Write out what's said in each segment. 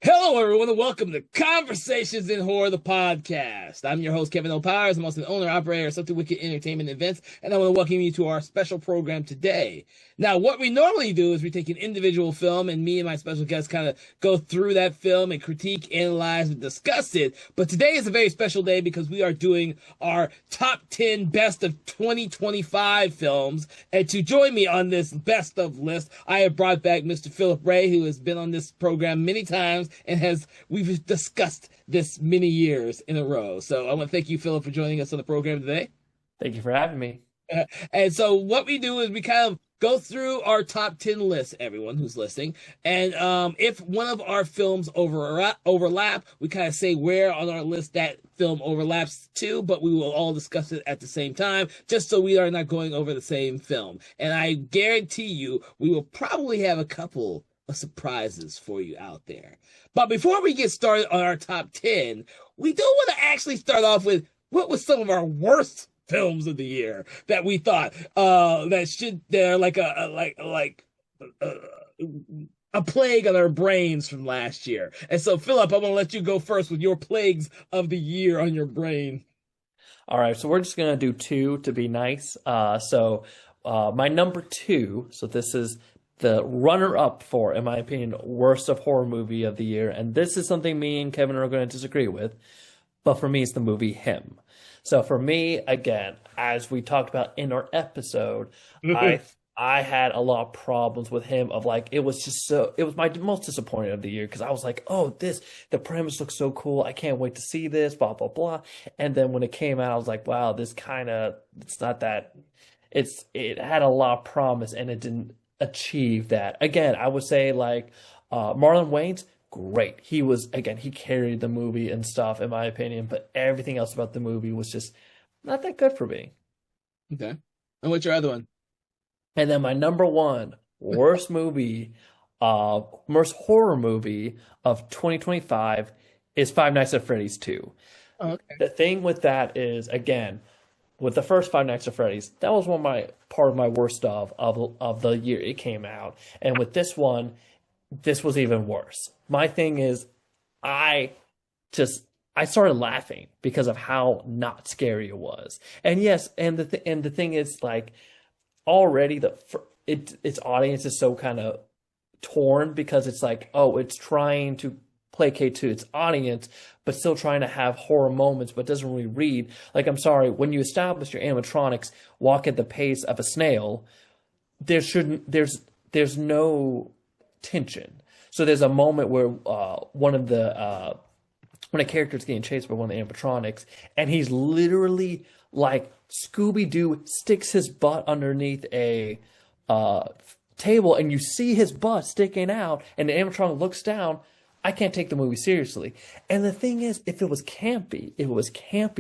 Hello, everyone, and welcome to Conversations in Horror, the podcast. I'm your host, Kevin O'Powers. I'm also the owner operator of Something Wicked Entertainment Events, and I want to welcome you to our special program today. Now, what we normally do is we take an individual film, and me and my special guest kind of go through that film and critique, analyze, and discuss it. But today is a very special day because we are doing our top 10 best of 2025 films. And to join me on this best of list, I have brought back Mr. Philip Ray, who has been on this program many times and we've discussed this many years in a row. So I want to thank you, Philip, for joining us on the program today. Thank you for having me. And so what we do is we kind of go through our top 10 lists, everyone who's listening. And if one of our films overlap, we kind of say where on our list that film overlaps to, but we will all discuss it at the same time, just so we are not going over the same film. And I guarantee you, we will probably have a couple of surprises for you out there. But before we get started on our top 10, we do want to actually start off with what was some of our worst films of the year that we thought they're like a plague on our brains from last year. And so, Philip, I want to let you go first with your plagues of the year on your brain. All right, so we're just gonna do two to be nice. My number two. So this is the runner-up for, in my opinion, worst of horror movie of the year, and this is something me and Kevin are going to disagree with. But for me, it's the movie Him. So for me, again, as we talked about in our episode, I had a lot of problems with Him. It was my most disappointing of the year because I was like, oh, the premise looks so cool. I can't wait to see this, blah, blah, blah. And then when it came out, I was like, wow, it's not that, it had a lot of promise and it didn't achieve that. Again, I would say Marlon Wayans, great. He carried the movie and stuff, in my opinion, but everything else about the movie was just not that good for me. Okay. And what's your other one? And then my number one worst horror movie of 2025 is Five Nights at Freddy's 2. Oh, okay. The thing with that is, again, with the first Five Nights at Freddy's, that was part of my worst of the year it came out. And with this one, this was even worse. My thing is, I started laughing because of how not scary it was. And yes, and the thing is, already its audience is so kind of torn because it's like, oh, it's trying to placate to its audience, but still trying to have horror moments, but doesn't really read. I'm sorry, when you establish your animatronics walk at the pace of a snail, there's no tension. So there's a moment where when a character's getting chased by one of the animatronics, and he's literally like Scooby-Doo sticks his butt underneath a table, and you see his butt sticking out, and the animatronic looks down. I can't take the movie seriously. And the thing is, if it was campy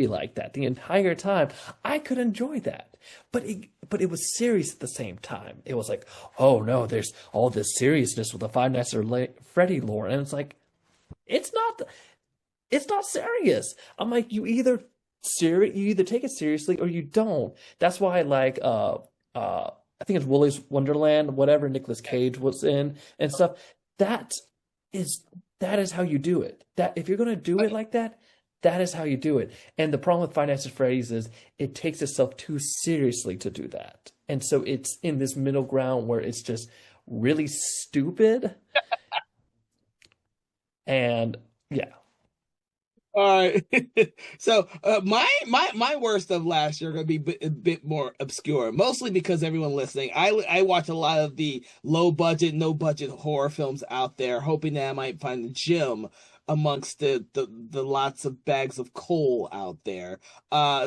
like that the entire time, I could enjoy that. But it was serious at the same time. It was like, oh no, there's all this seriousness with the Five Nights at Freddy lore, and it's like, it's not serious. I'm like, you either take it seriously or you don't. That's why I think it's Willy's Wonderland, whatever Nicolas Cage was in and stuff. That is how you do it. That if you're gonna do it like that, that is how you do it. And the problem with Five Nights at Freddy's is it takes itself too seriously to do that. And so it's in this middle ground where it's just really stupid. And yeah. All right. So my worst of last year are going to be a bit more obscure, mostly because everyone listening, I watch a lot of the low budget, no budget horror films out there, hoping that I might find a gem amongst the lots of bags of coal out there.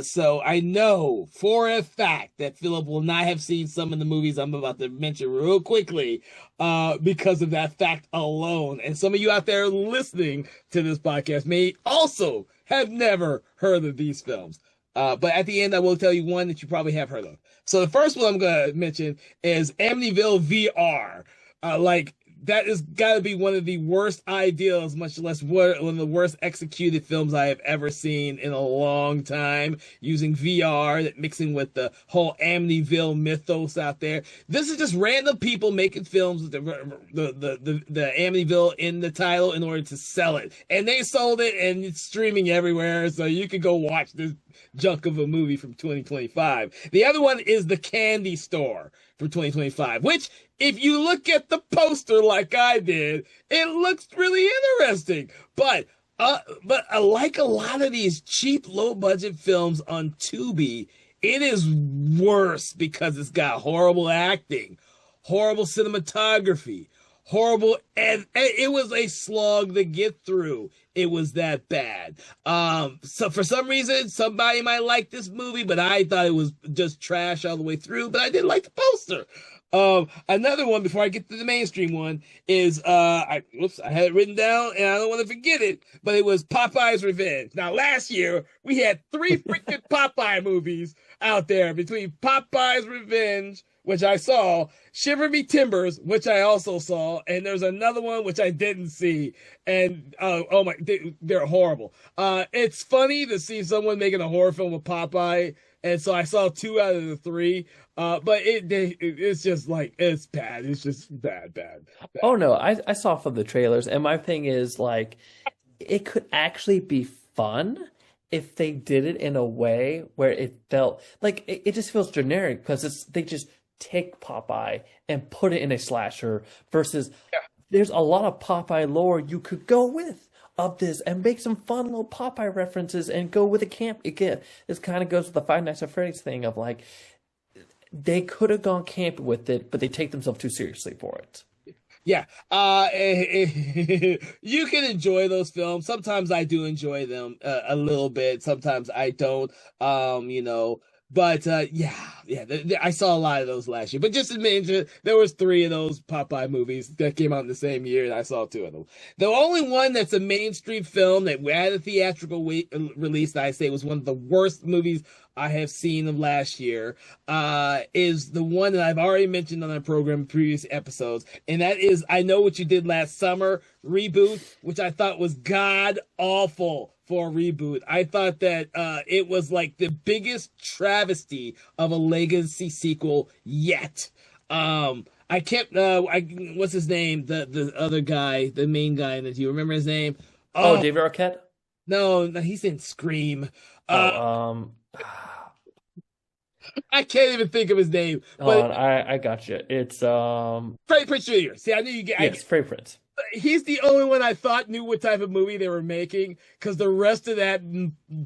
So I know for a fact that Philip will not have seen some of the movies I'm about to mention real quickly, because of that fact alone. And some of you out there listening to this podcast may also have never heard of these films. But at the end, I will tell you one that you probably have heard of. So the first one I'm going to mention is Amityville VR. that has got to be one of the worst ideas, much less one of the worst executed films I have ever seen in a long time. Using VR, that mixing with the whole Amityville mythos out there. This is just random people making films with the Amityville in the title in order to sell it, and they sold it, and it's streaming everywhere, so you can go watch this junk of a movie from 2025. The other one is The Candy Store for 2025, which, if you look at the poster like I did, it looks really interesting. But like a lot of these cheap, low-budget films on Tubi, it is worse because it's got horrible acting, horrible cinematography, horrible, and it was a slog to get through. It was that bad. So for some reason, somebody might like this movie, but I thought it was just trash all the way through. But I did like the poster. Another one before I get to the mainstream one is I had it written down and I don't want to forget it, but it was Popeye's Revenge. Now last year we had three freaking Popeye movies out there between Popeye's Revenge, which I saw, Shiver Me Timbers, which I also saw, and there's another one which I didn't see. And oh my, they're horrible. It's funny to see someone making a horror film with Popeye, and so I saw two out of the three. But it's just like, it's bad. It's just bad. Oh no, I saw from the trailers, and my thing is like, it could actually be fun if they did it in a way where it felt like it just feels generic because they just take Popeye and put it in a slasher versus there's a lot of Popeye lore you could go with of this and make some fun little Popeye references and go with a camp. Again, this kind of goes with the Five Nights at Freddy's thing of like, they could have gone campy with it, but they take themselves too seriously for it. Yeah. You can enjoy those films. Sometimes I do enjoy them a little bit. Sometimes I don't. But I saw a lot of those last year. But just to mention, there was three of those Popeye movies that came out in the same year, and I saw two of them. The only one that's a mainstream film that had a theatrical release that I say was one of the worst movies I have seen of last year is the one that I've already mentioned on our program in previous episodes, and that is I Know What You Did Last Summer reboot, which I thought was god awful for a reboot. I thought that it was like the biggest travesty of a legacy sequel yet. I can't. What's his name? The other guy, the main guy in it. Do you remember his name? Oh, David Arquette? No, he's in Scream. Oh, I can't even think of his name. Hold But on, I got you. It's Freddie Prinze Jr. See, I knew you get. yes, Freddie Prinze. He's the only one I thought knew what type of movie they were making, because the rest of that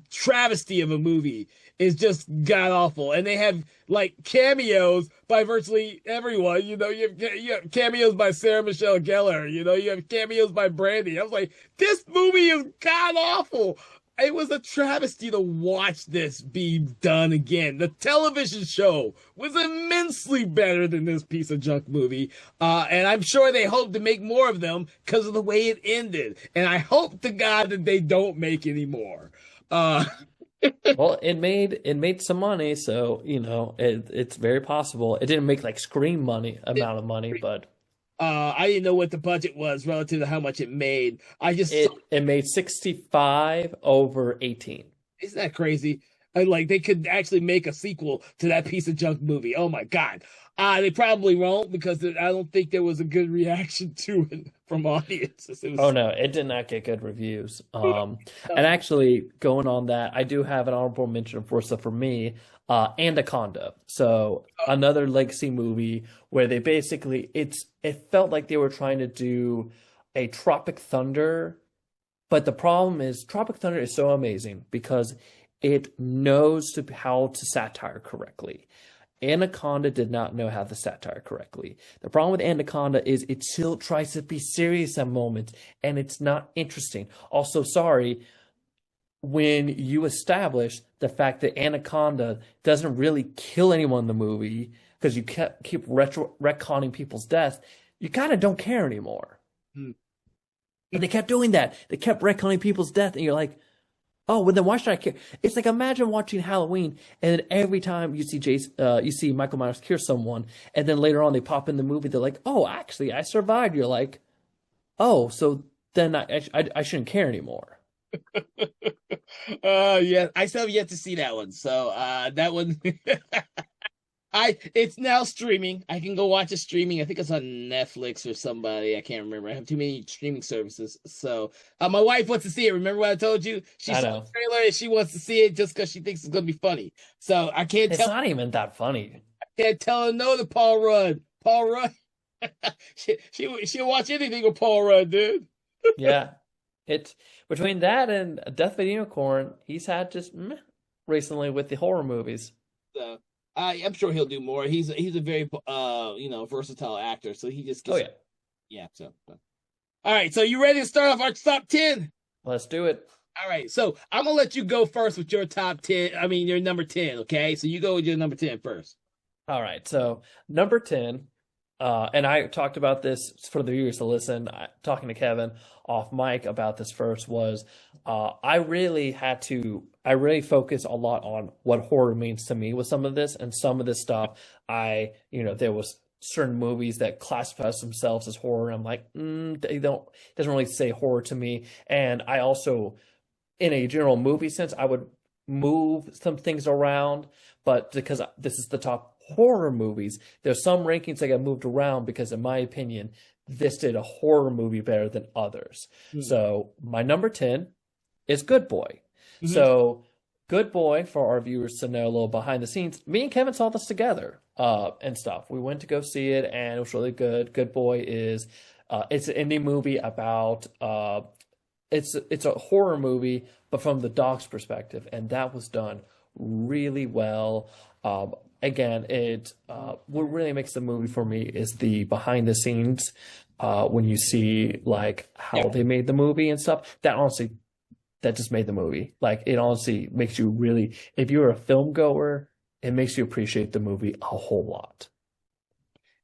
travesty of a movie is just god awful. And they have like cameos by virtually everyone. You have cameos by Sarah Michelle Gellar. You have cameos by Brandy. I was like, this movie is god awful. It was a travesty to watch this be done again. The television show was immensely better than this piece of junk movie. And I'm sure they hope to make more of them because of the way it ended. And I hope to God that they don't make any more. Well, it made some money, so it's very possible. It didn't make like Scream amount of money, but I didn't know what the budget was relative to how much it made. It made 65 over 18. Isn't that crazy? Like they could actually make a sequel to that piece of junk movie. Oh my God. They probably won't, because I don't think there was a good reaction to it from audiences. Oh no, it did not get good reviews. And actually, going on that, I do have an honorable mention for me, Anaconda. So another legacy movie where they basically it felt like they were trying to do a Tropic Thunder, but the problem is Tropic Thunder is so amazing because it knows how to satire correctly. Anaconda did not know how to satire correctly. The problem with Anaconda is it still tries to be serious at moments, and it's not interesting. Also, sorry, when you establish the fact that Anaconda doesn't really kill anyone in the movie because you keep retconning people's deaths, you kind of don't care anymore. And they kept doing that. They kept retconning people's death, and you're like, Oh, well then why should I care? It's like imagine watching Halloween and then every time you see Jason, you see Michael Myers kill someone, and then later on they pop in the movie, they're like, "Oh, actually, I survived." You're like, "Oh, so then I shouldn't care anymore." Yeah, I still have yet to see that one. So that one I it's now streaming. I can go watch it streaming. I think it's on Netflix or somebody. I can't remember. I have too many streaming services. So my wife wants to see it. Remember what I told you? She I saw know the trailer and she wants to see it just because she thinks it's gonna be funny. So I it's not even that funny. can't tell her no to Paul Rudd. Paul Rudd. She'll watch anything with Paul Rudd, dude. Yeah, it's between that and Death of a Unicorn, he's had just meh recently with the horror movies. So I'm sure he'll do more. He's a very versatile actor. So he just Oh gets yeah, yeah. So all right. So you ready to start off our top 10? let's do it. All right, so I'm gonna let you go first with your top 10. I mean, your number 10. Okay, so you go with your number 10 first. All right, so number 10, and I talked about this for the viewers to listen, talking to Kevin off mic about this first was I really focus a lot on what horror means to me with some of this, and some of this stuff, there was certain movies that classify themselves as horror. I'm like, they don't, it doesn't really say horror to me. And I also, in a general movie sense, I would move some things around, but because this is the top horror movies, there's some rankings that got moved around because, in my opinion, this did a horror movie better than others. So my number 10 is Good Boy. So Good Boy, for our viewers to know a little behind the scenes, me and Kevin saw this together and stuff. We went to go see it and it was really good. Good Boy is it's an indie movie about it's a horror movie, but from the dog's perspective, and that was done really well. Again, what really makes the movie for me is the behind the scenes when you see like how they made the movie and stuff. That honestly, that just made the movie. Like it honestly makes you really, if you're a film goer, it makes you appreciate the movie a whole lot.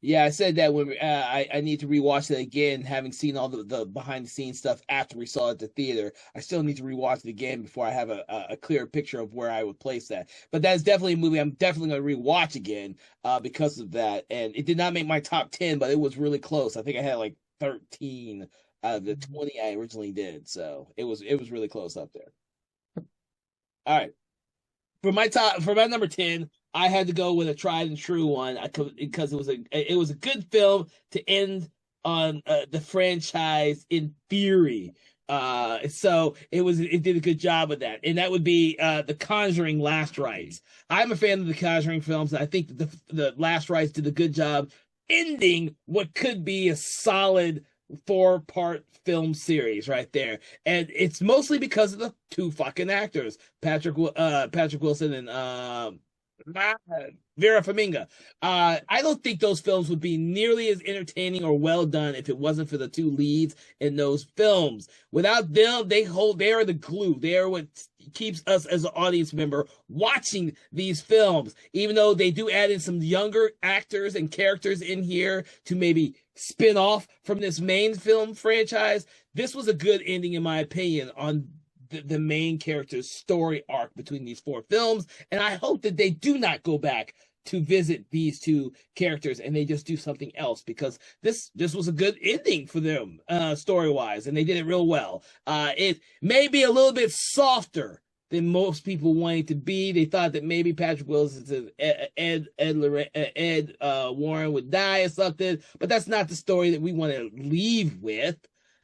Yeah, I said that when I need to rewatch it again, having seen all the behind the scenes stuff after we saw it at the theater. I still need to rewatch it again before I have a clear picture of where I would place that. But that's definitely a movie I'm definitely going to rewatch again because of that. And it did not make my top 10, but it was really close. I think I had like 13 out of the 20 I originally did. So it was really close up there. All right. For my number 10, I had to go with a tried and true one because it was a good film to end on the franchise in theory. So it did a good job of that, and that would be The Conjuring: Last Rites. I'm a fan of the Conjuring films, and I think that the Last Rites did a good job ending what could be a solid 4-part film series right there, and it's mostly because of the two fucking actors, Patrick Wilson and Vera Farmiga. I don't think those films would be nearly as entertaining or well done if it wasn't for the two leads in those films. Without them, they are the glue. They are what keeps us as an audience member watching these films. Even though they do add in some younger actors and characters in here to maybe spin off from this main film franchise, this was a good ending, in my opinion, on the main character's story arc between these 4 films. And I hope that they do not go back to visit these two characters and they just do something else, because this was a good ending for them story wise, and they did it real well. It may be a little bit softer than most people want it to be. They thought that maybe Patrick Wilson, Ed Warren would die or something, but that's not the story that we want to leave with.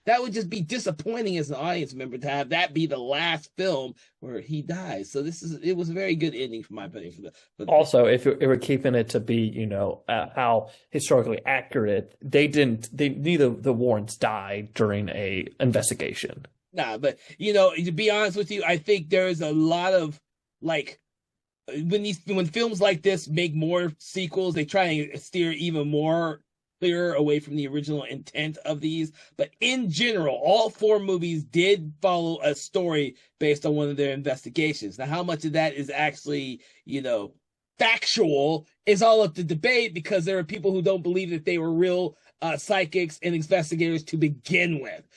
That would just be disappointing as an audience member to have that be the last film where he dies. So it was a very good ending for my opinion. Also, if we're keeping it to be, how historically accurate, neither the Warrens died during a investigation. Nah, but to be honest with you, I think there's a lot of like when films like this make more sequels, they try and steer even more clear away from the original intent of these. But in general, all 4 movies did follow a story based on one of their investigations. Now, how much of that is actually, factual is all up to debate because there are people who don't believe that they were real psychics and investigators to begin with.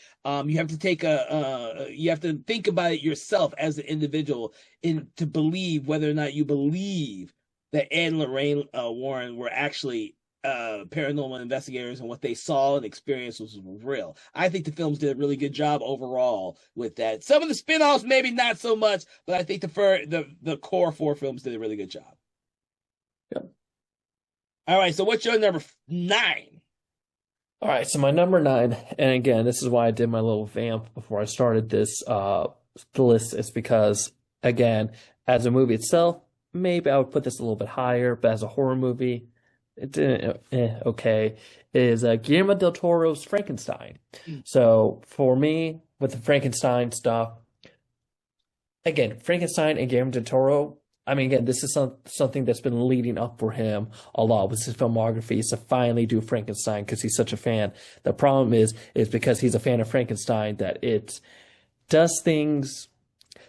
You have to you have to think about it yourself as an individual in to believe whether or not you believe that Ed and Lorraine Warren were actually paranormal investigators and what they saw and experienced was real. I think the films did a really good job overall with that. Some of the spin-offs maybe not so much, but I think the core four films did a really good job. Yep. All right, so what's your number 9? All right, so my number 9, and again, this is why I did my little vamp before I started this list, is because, again, as a movie itself, maybe I would put this a little bit higher, but as a horror movie, it didn't, okay, is Guillermo del Toro's Frankenstein. So for me, with the Frankenstein stuff, again, Frankenstein and Guillermo del Toro, I mean, again, this is something that's been leading up for him a lot with his filmography, is to finally do Frankenstein because he's such a fan. The problem is because he's a fan of Frankenstein that it does things.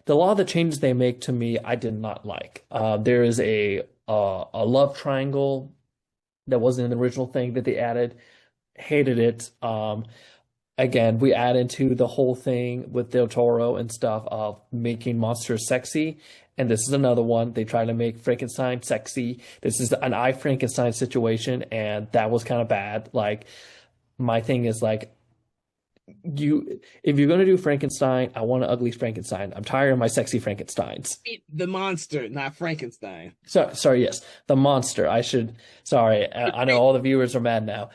A lot of the changes they make to me, I did not like. There is a love triangle that wasn't in the original thing that they added. Hated it. Again, we add into the whole thing with Del Toro and stuff of making monsters sexy. And this is another one. They try to make Frankenstein sexy. This is an I Frankenstein situation, and that was kind of bad. Like, my thing is like, if you're gonna do Frankenstein, I want an ugly Frankenstein. I'm tired of my sexy Frankensteins. The monster, not Frankenstein. Sorry, yes, the monster. Sorry, I know all the viewers are mad now.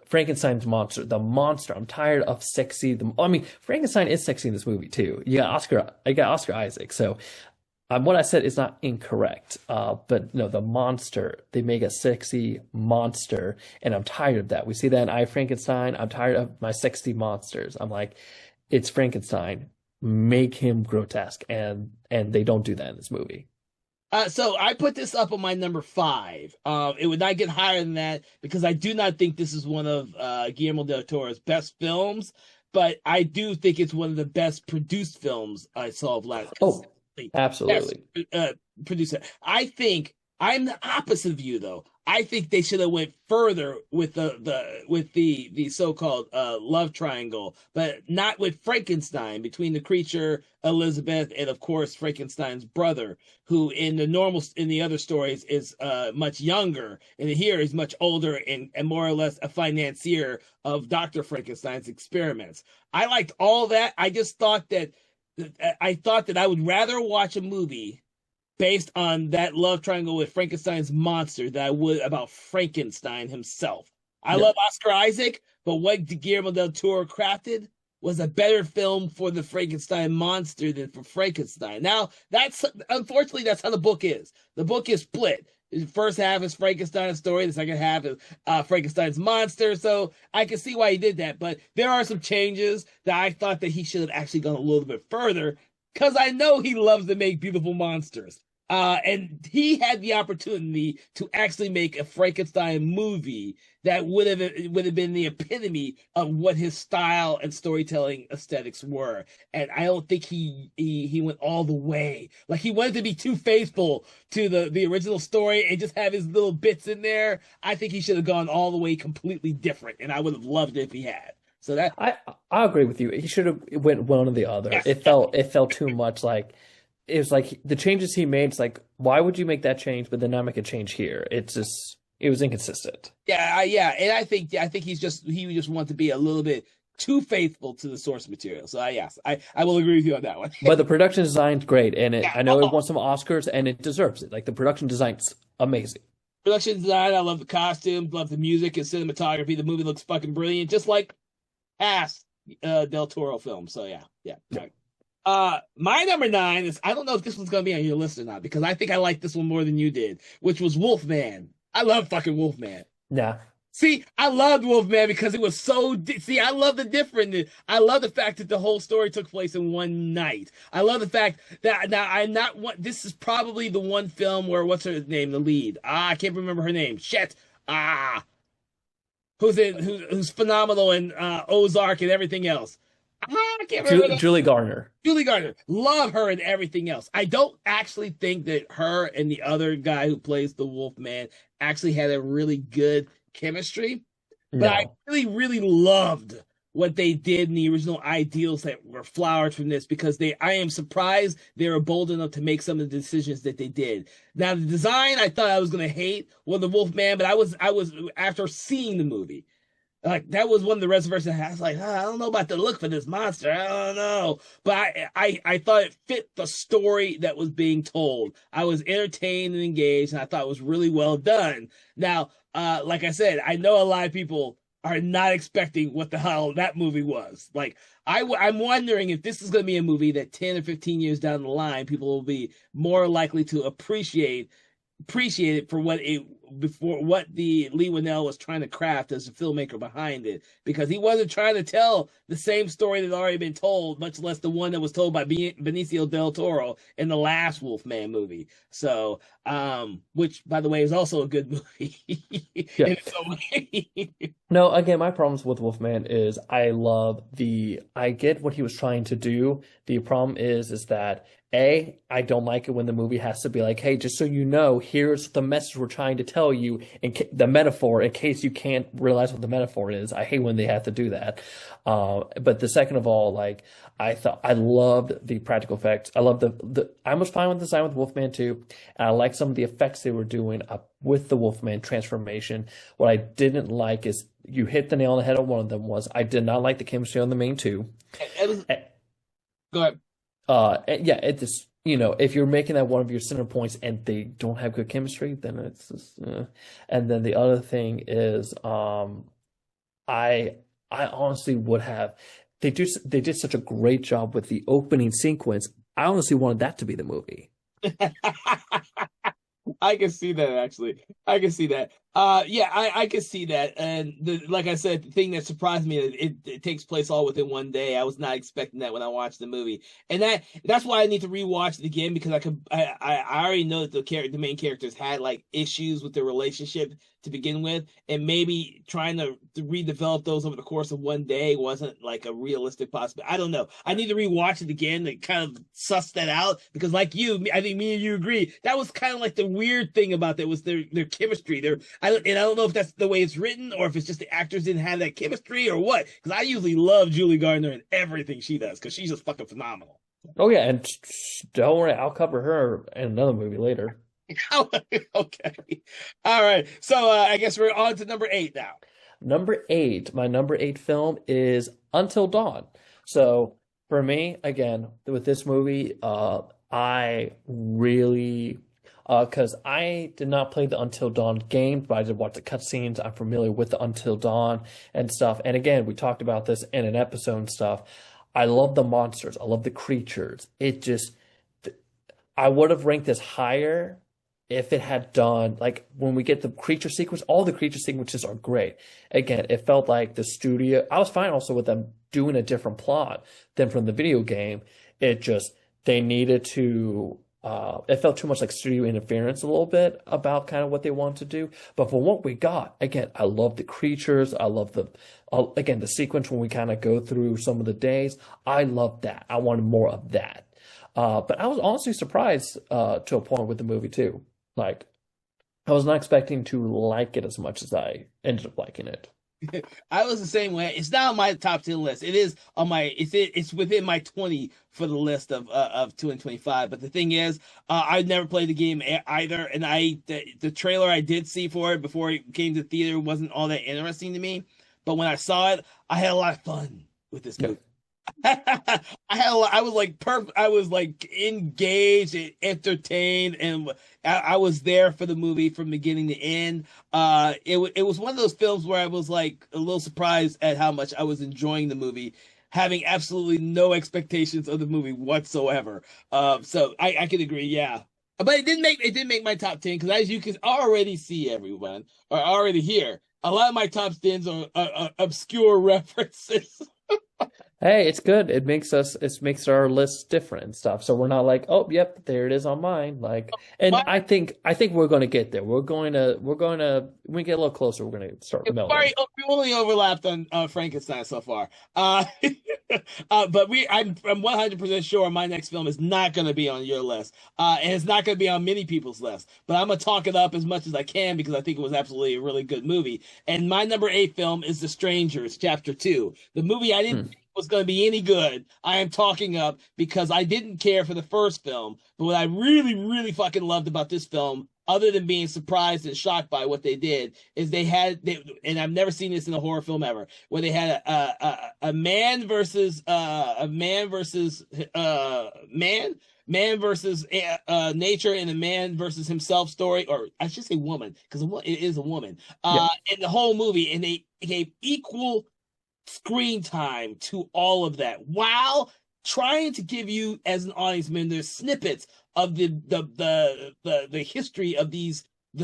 Frankenstein's monster, the monster. I'm tired of sexy. I mean, Frankenstein is sexy in this movie too. You got Oscar Isaac. So, what I said is not incorrect. But no, the monster. They make a sexy monster, and I'm tired of that. We see that in I Frankenstein. I'm tired of my sexy monsters. I'm like, it's Frankenstein. Make him grotesque, and they don't do that in this movie. So I put this up on my number 5. It would not get higher than that because I do not think this is one of Guillermo del Toro's best films, but I do think it's one of the best produced films I saw of last. Oh, absolutely. Producer. I think I'm the opposite of you though. I think they should have went further with the so-called love triangle, but not with Frankenstein between the creature Elizabeth and of course Frankenstein's brother, who in the other stories is much younger, and here is much older and more or less a financier of Dr. Frankenstein's experiments. I liked all that. I just thought that I would rather watch a movie based on that love triangle with Frankenstein's monster than I would about Frankenstein himself. I love Oscar Isaac, but what Guillermo del Toro crafted was a better film for the Frankenstein monster than for Frankenstein. Now, unfortunately, that's how the book is. The book is split. The first half is Frankenstein's story. The second half is Frankenstein's monster. So I can see why he did that. But there are some changes that I thought that he should have actually gone a little bit further, because I know he loves to make beautiful monsters. And he had the opportunity to actually make a Frankenstein movie that would have been the epitome of what his style and storytelling aesthetics were. And I don't think he went all the way. Like, he wanted to be too faithful to the original story and just have his little bits in there. I think he should have gone all the way completely different, and I would have loved it if he had. So that I agree with you. He should have went one or the other. Yes. It felt too much like. It was like the changes he made. It's like, why would you make that change, but then not make a change here? It was inconsistent. Yeah, and I think he just wanted to be a little bit too faithful to the source material. So yes, I will agree with you on that one. But the production design's great, and I know it won some Oscars, and it deserves it. Like, the production design's amazing. Production design, I love the costumes, love the music and cinematography. The movie looks fucking brilliant, just like past Del Toro films. So yeah. Right. My number 9 is, I don't know if this one's gonna be on your list or not, because I think I like this one more than you did, which was Wolfman. I love fucking Wolfman. Yeah. See, I loved Wolfman because it was so. I love the different. I love the fact that the whole story took place in one night. I love the fact that now I'm not one. This is probably the one film where, what's her name, the lead? I can't remember her name. Shit. Who's phenomenal in Ozark and everything else. I can't remember. Julie Garner. Julie Gardner, love her and everything else. I don't actually think that her and the other guy who plays the Wolfman actually had a really good chemistry, but I No. really, really loved what they did in the original ideals that were flowered from this because I am surprised they were bold enough to make some of the decisions that they did. Now, the design I thought I was going to hate was the Wolfman, but I was after seeing the movie. Like that was one of the reservations. I was like, I don't know about the look for this monster. I don't know, but I thought it fit the story that was being told. I was entertained and engaged, and I thought it was really well done. Now, like I said, I know a lot of people are not expecting what the hell that movie was. Like I'm wondering if this is going to be a movie that 10 or 15 years down the line, people will be more likely to appreciate it for what it before what the Lee Winnell was trying to craft as the filmmaker behind it, because he wasn't trying to tell the same story that had already been told, much less the one that was told by Benicio del Toro in the last Wolfman movie. So, which by the way is also a good movie in Yeah. its own way. No, again, my problems with Wolfman is I get what he was trying to do. The problem is that I don't like it when the movie has to be like, hey, just so you know, here's the message we're trying to tell you, the metaphor, in case you can't realize what the metaphor is. I hate when they have to do that. But the second of all, like I loved the practical effects. I love I was fine with the design with Wolfman too, and I like some of the effects they were doing up with the Wolfman transformation. What I didn't like is you hit the nail on the head on one of them was I did not like the chemistry on the main two. Go ahead. Yeah, it just, if you're making that one of your center points and they don't have good chemistry, then it's just, And then the other thing is, I honestly would have, they did such a great job with the opening sequence. I honestly wanted that to be the movie. I can see that actually. I can see that. Yeah, I can see that. And like I said, the thing that surprised me is it takes place all within one day. I was not expecting that when I watched the movie, and that's why I need to rewatch it again because I already know that the main characters had like issues with their relationship to begin with, and maybe trying to redevelop those over the course of one day wasn't like a realistic possibility. I don't know. I need to rewatch it again to kind of suss that out because, like you, I think me and you agree that was kind of like the weird thing about that was their chemistry. I don't know if that's the way it's written or if it's just the actors didn't have that chemistry or what. Because I usually love Julie Gardner and everything she does because she's just fucking phenomenal. Oh yeah, and don't worry, I'll cover her in another movie later. Okay. All right. So I guess we're on to number 8 now. My number eight film is Until Dawn. So for me, again, with this movie, I really, because I did not play the Until Dawn game, but I did watch the cutscenes. I'm familiar with the Until Dawn and stuff. And again, we talked about this in an episode and stuff. I love the monsters. I love the creatures. I would have ranked this higher if it had done like when we get the creature sequence, all the creature sequences are great. Again, it felt like the studio. I was fine also with them doing a different plot than from the video game. It just they needed to. It felt too much like studio interference a little bit about kind of what they wanted to do. But for what we got, again, I love the creatures. I love again the sequence when we kind of go through some of the days. I love that. I wanted more of that. But I was honestly surprised to a point with the movie too. Like, I was not expecting to like it as much as I ended up liking it. I was the same way. It's not on my top 10 list. It is on my. It's within my 20 for the list of 2 and 25. But the thing is, I've never played the game either, and the trailer I did see for it before it came to theater wasn't all that interesting to me. But when I saw it, I had a lot of fun with this movie. I was like perfect. I was like engaged and entertained, and I was there for the movie from beginning to end. It was one of those films where I was like a little surprised at how much I was enjoying the movie, having absolutely no expectations of the movie whatsoever. So I can agree, yeah. But it didn't make my top 10 because as you can already see, everyone or already hear, a lot of my top 10s are obscure references. Hey, it's good. It makes our list different and stuff. So we're not like, oh, yep, there it is on mine. Like, and My- I think we're going to get there. When we get a little closer, we're going to start melding. We only overlapped on Frankenstein so far. But I'm 100% sure my next film is not going to be on your list. And it's not going to be on many people's list. But I'm going to talk it up as much as I can because I think it was absolutely a really good movie. And my number 8 film is The Strangers, Chapter 2. The movie I didn't think was going to be any good. I am talking up because I didn't care for the first film. But what I really, really fucking loved about this film, other than being surprised and shocked by what they did, is and I've never seen this in a horror film ever, where they had a man versus man versus nature, and a man versus himself story, or I should say woman, because it is a woman. Yeah. In the whole movie, and they gave equal screen time to all of that while trying to give you as an audience member snippets of the history of the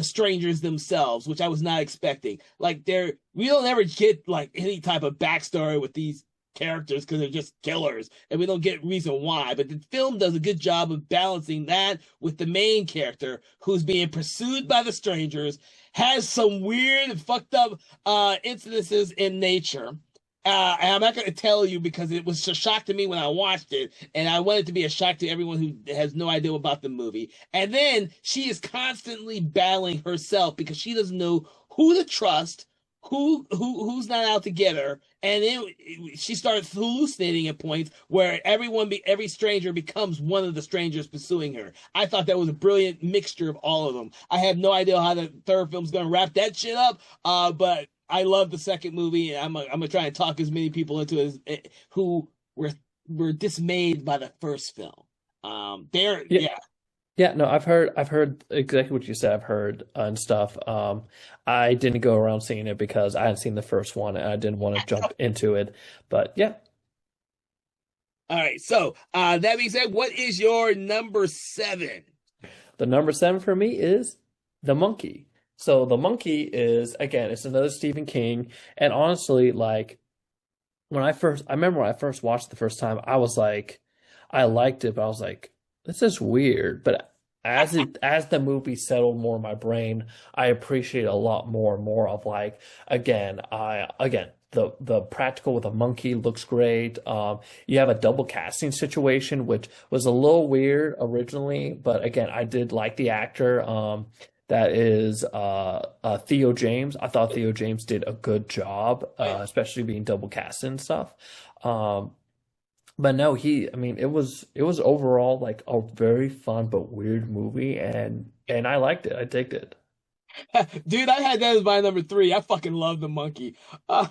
strangers themselves, which I was not expecting. Like we don't ever get like any type of backstory with these characters because they're just killers, and we don't get reason why. But the film does a good job of balancing that with the main character who's being pursued by the strangers, has some weird and fucked up incidences in nature. And I'm not going to tell you because it was a shock to me when I watched it, and I want it to be a shock to everyone who has no idea about the movie. And then she is constantly battling herself because she doesn't know who to trust, who's not out to get her, and then she starts hallucinating at points where every stranger becomes one of the strangers pursuing her. I thought that was a brilliant mixture of all of them. I have no idea how the third film's going to wrap that shit up, but I love the second movie, and I'm gonna try and talk as many people into it who were dismayed by the first film. Yeah. Yeah, no, I've heard exactly what you said. I've heard and stuff. I didn't go around seeing it because I hadn't seen the first one and I didn't want to jump into it. But yeah, All right. So that being said, what is your number 7? the number 7 for me is The Monkey. So The Monkey is, again, it's another Stephen King, and honestly, like I remember when I first watched it the first time, I was like, I liked it, but I was like, this is weird. But as the movie settled more in my brain, I appreciate a lot more and more of like, again, the practical with a monkey looks great. You have a double casting situation, which was a little weird originally, but again, I did like the actor. That is Theo James. I thought Theo James did a good job, especially being double cast and stuff. But no, I mean, it was overall like a very fun but weird movie, and I liked it. I digged it. Dude, I had that as my number 3. I fucking love The Monkey. I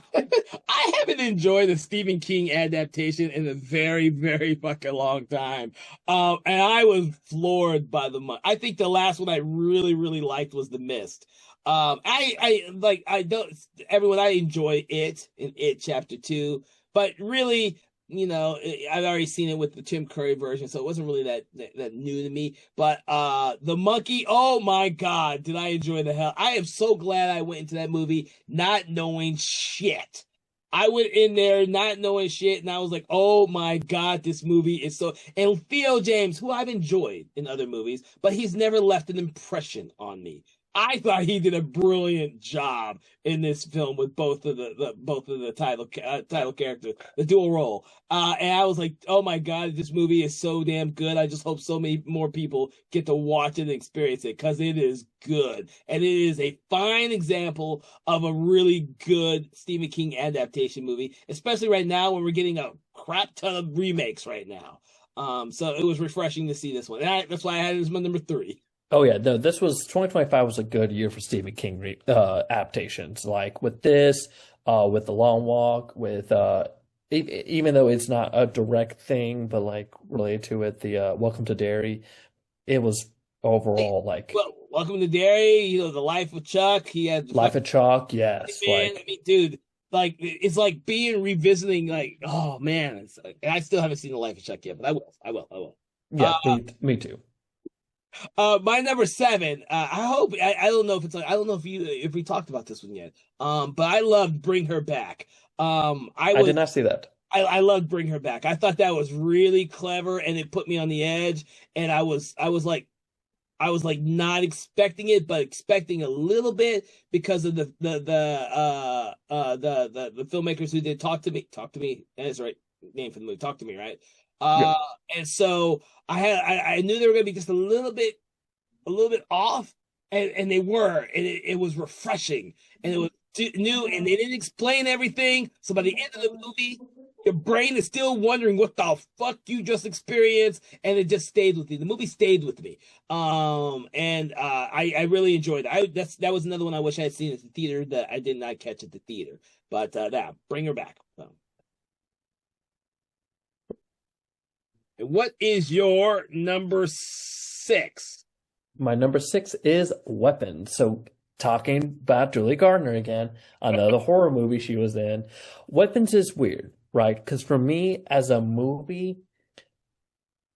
haven't enjoyed a Stephen King adaptation in a very, very fucking long time. And I was floored by The Monkey. I think the last one I really, really liked was The Mist. I don't, everyone, I enjoy it in It Chapter 2, but really, I've already seen it with the Tim Curry version, so it wasn't really that new to me. But The Monkey, oh my God, did I enjoy the hell. I am so glad I went into that movie not knowing shit. I went in there not knowing shit, and I was like, oh my God, this movie is so. And Theo James, who I've enjoyed in other movies, but he's never left an impression on me. I thought he did a brilliant job in this film with both of the title characters, the dual role. And I was like, oh my God, this movie is so damn good. I just hope so many more people get to watch it and experience it because it is good. And it is a fine example of a really good Stephen King adaptation movie, especially right now when we're getting a crap ton of remakes right now. So it was refreshing to see this one. And that's why I had it as my number 3. Oh yeah, no, this was 2025 was a good year for Stephen King adaptations. Like with this, with The Long Walk, with even though it's not a direct thing, but like related to it, the Welcome to Derry, it was overall like Well, Welcome to Derry, The Life of Chuck. He had Life of Chuck, yes, man. like I mean, dude, like it's like being revisiting. Like, oh man, and I still haven't seen The Life of Chuck yet, but I will. I will. yeah, me too. My number 7. I hope I don't know if it's like I don't know if we talked about this one yet. But I loved Bring Her Back. I did not see that. I loved Bring Her Back. I thought that was really clever, and it put me on the edge. And I was like not expecting it, but expecting a little bit because of the filmmakers who did Talk to Me. Talk to Me. That's right. name for the movie. Talk to Me, right? Yeah. Uh, and so I knew they were going to be just a little bit off, and they were, and it was refreshing, and it was new, and they didn't explain everything. So by the end of the movie, your brain is still wondering what the fuck you just experienced, and it just stayed with me. The movie stayed with me, and I really enjoyed it. That was another one I wish I had seen at the theater that I did not catch at the theater. But yeah, bring her back. So, what is your number six? My number six is Weapon. So talking about Julie Gardner again, another horror movie she was in. Weapons is weird, right? Because for me, as a movie,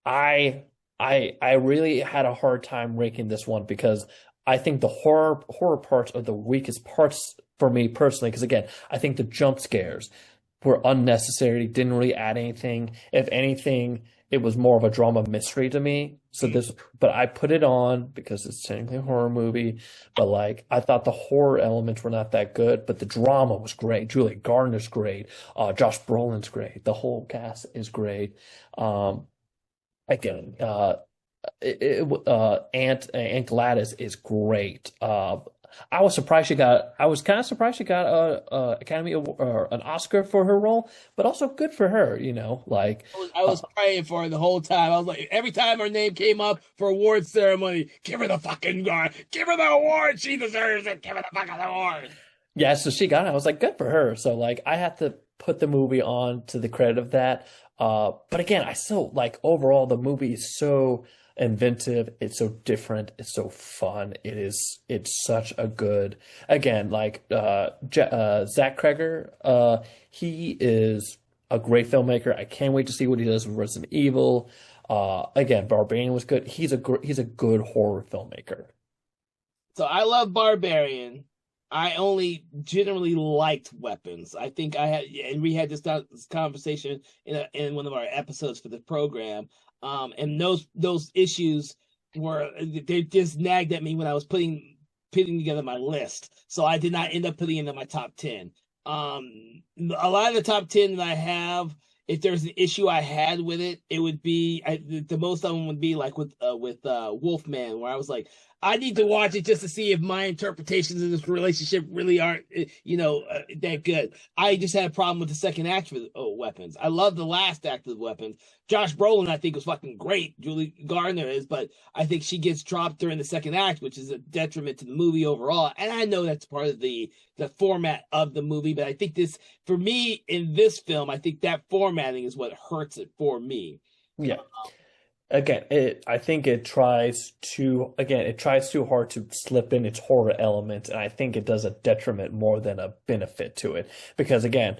I I really had a hard time ranking this one because I think the horror parts are the weakest parts for me personally. Because again, I think the jump scares were unnecessary, didn't really add anything. If anything, it was more of a drama mystery to me. So this, but I put it on because it's technically a horror movie. But like, I thought the horror elements were not that good, but the drama was great. Julie Gardner's great. Josh Brolin's great. The whole cast is great. Um, again, Aunt Gladys is great. I was kind of surprised she got a Academy Award or an Oscar for her role, but also good for her, like I was praying for her the whole time. I was like, every time her name came up for award ceremony, give her the fucking guard, give her the award. She deserves it. Give her the fucking award. yeah, so she got it. I was like, good for her. So like I had to put the movie on to the credit of that. But again, I still like overall the movie is so inventive, it's so different, it's so fun. It's such a good again, like Zach Cregger, he is a great filmmaker. I can't wait to see what he does with Resident Evil. Again, Barbarian was good. He's a good horror filmmaker. So I love Barbarian. I only generally liked Weapons. I think I had, and we had this conversation in one of our episodes for the program. And those issues they just nagged at me when I was putting together my list. So I did not end up putting into my top 10. A lot of the top 10 that I have, if there's an issue I had with it, it would be the most of them would be like with Wolfman, where I was like, I need to watch it just to see if my interpretations of this relationship really aren't, that good. I just had a problem with the second act for Weapons. I love the last act of Weapons. Josh Brolin, I think, was fucking great. Julie Gardner is, but I think she gets dropped during the second act, which is a detriment to the movie overall. And I know that's part of the format of the movie, but I think this, for me, in this film, I think that formatting is what hurts it for me. Yeah. Again, I think it tries too hard to slip in its horror elements, and I think it does a detriment more than a benefit to it. Because again,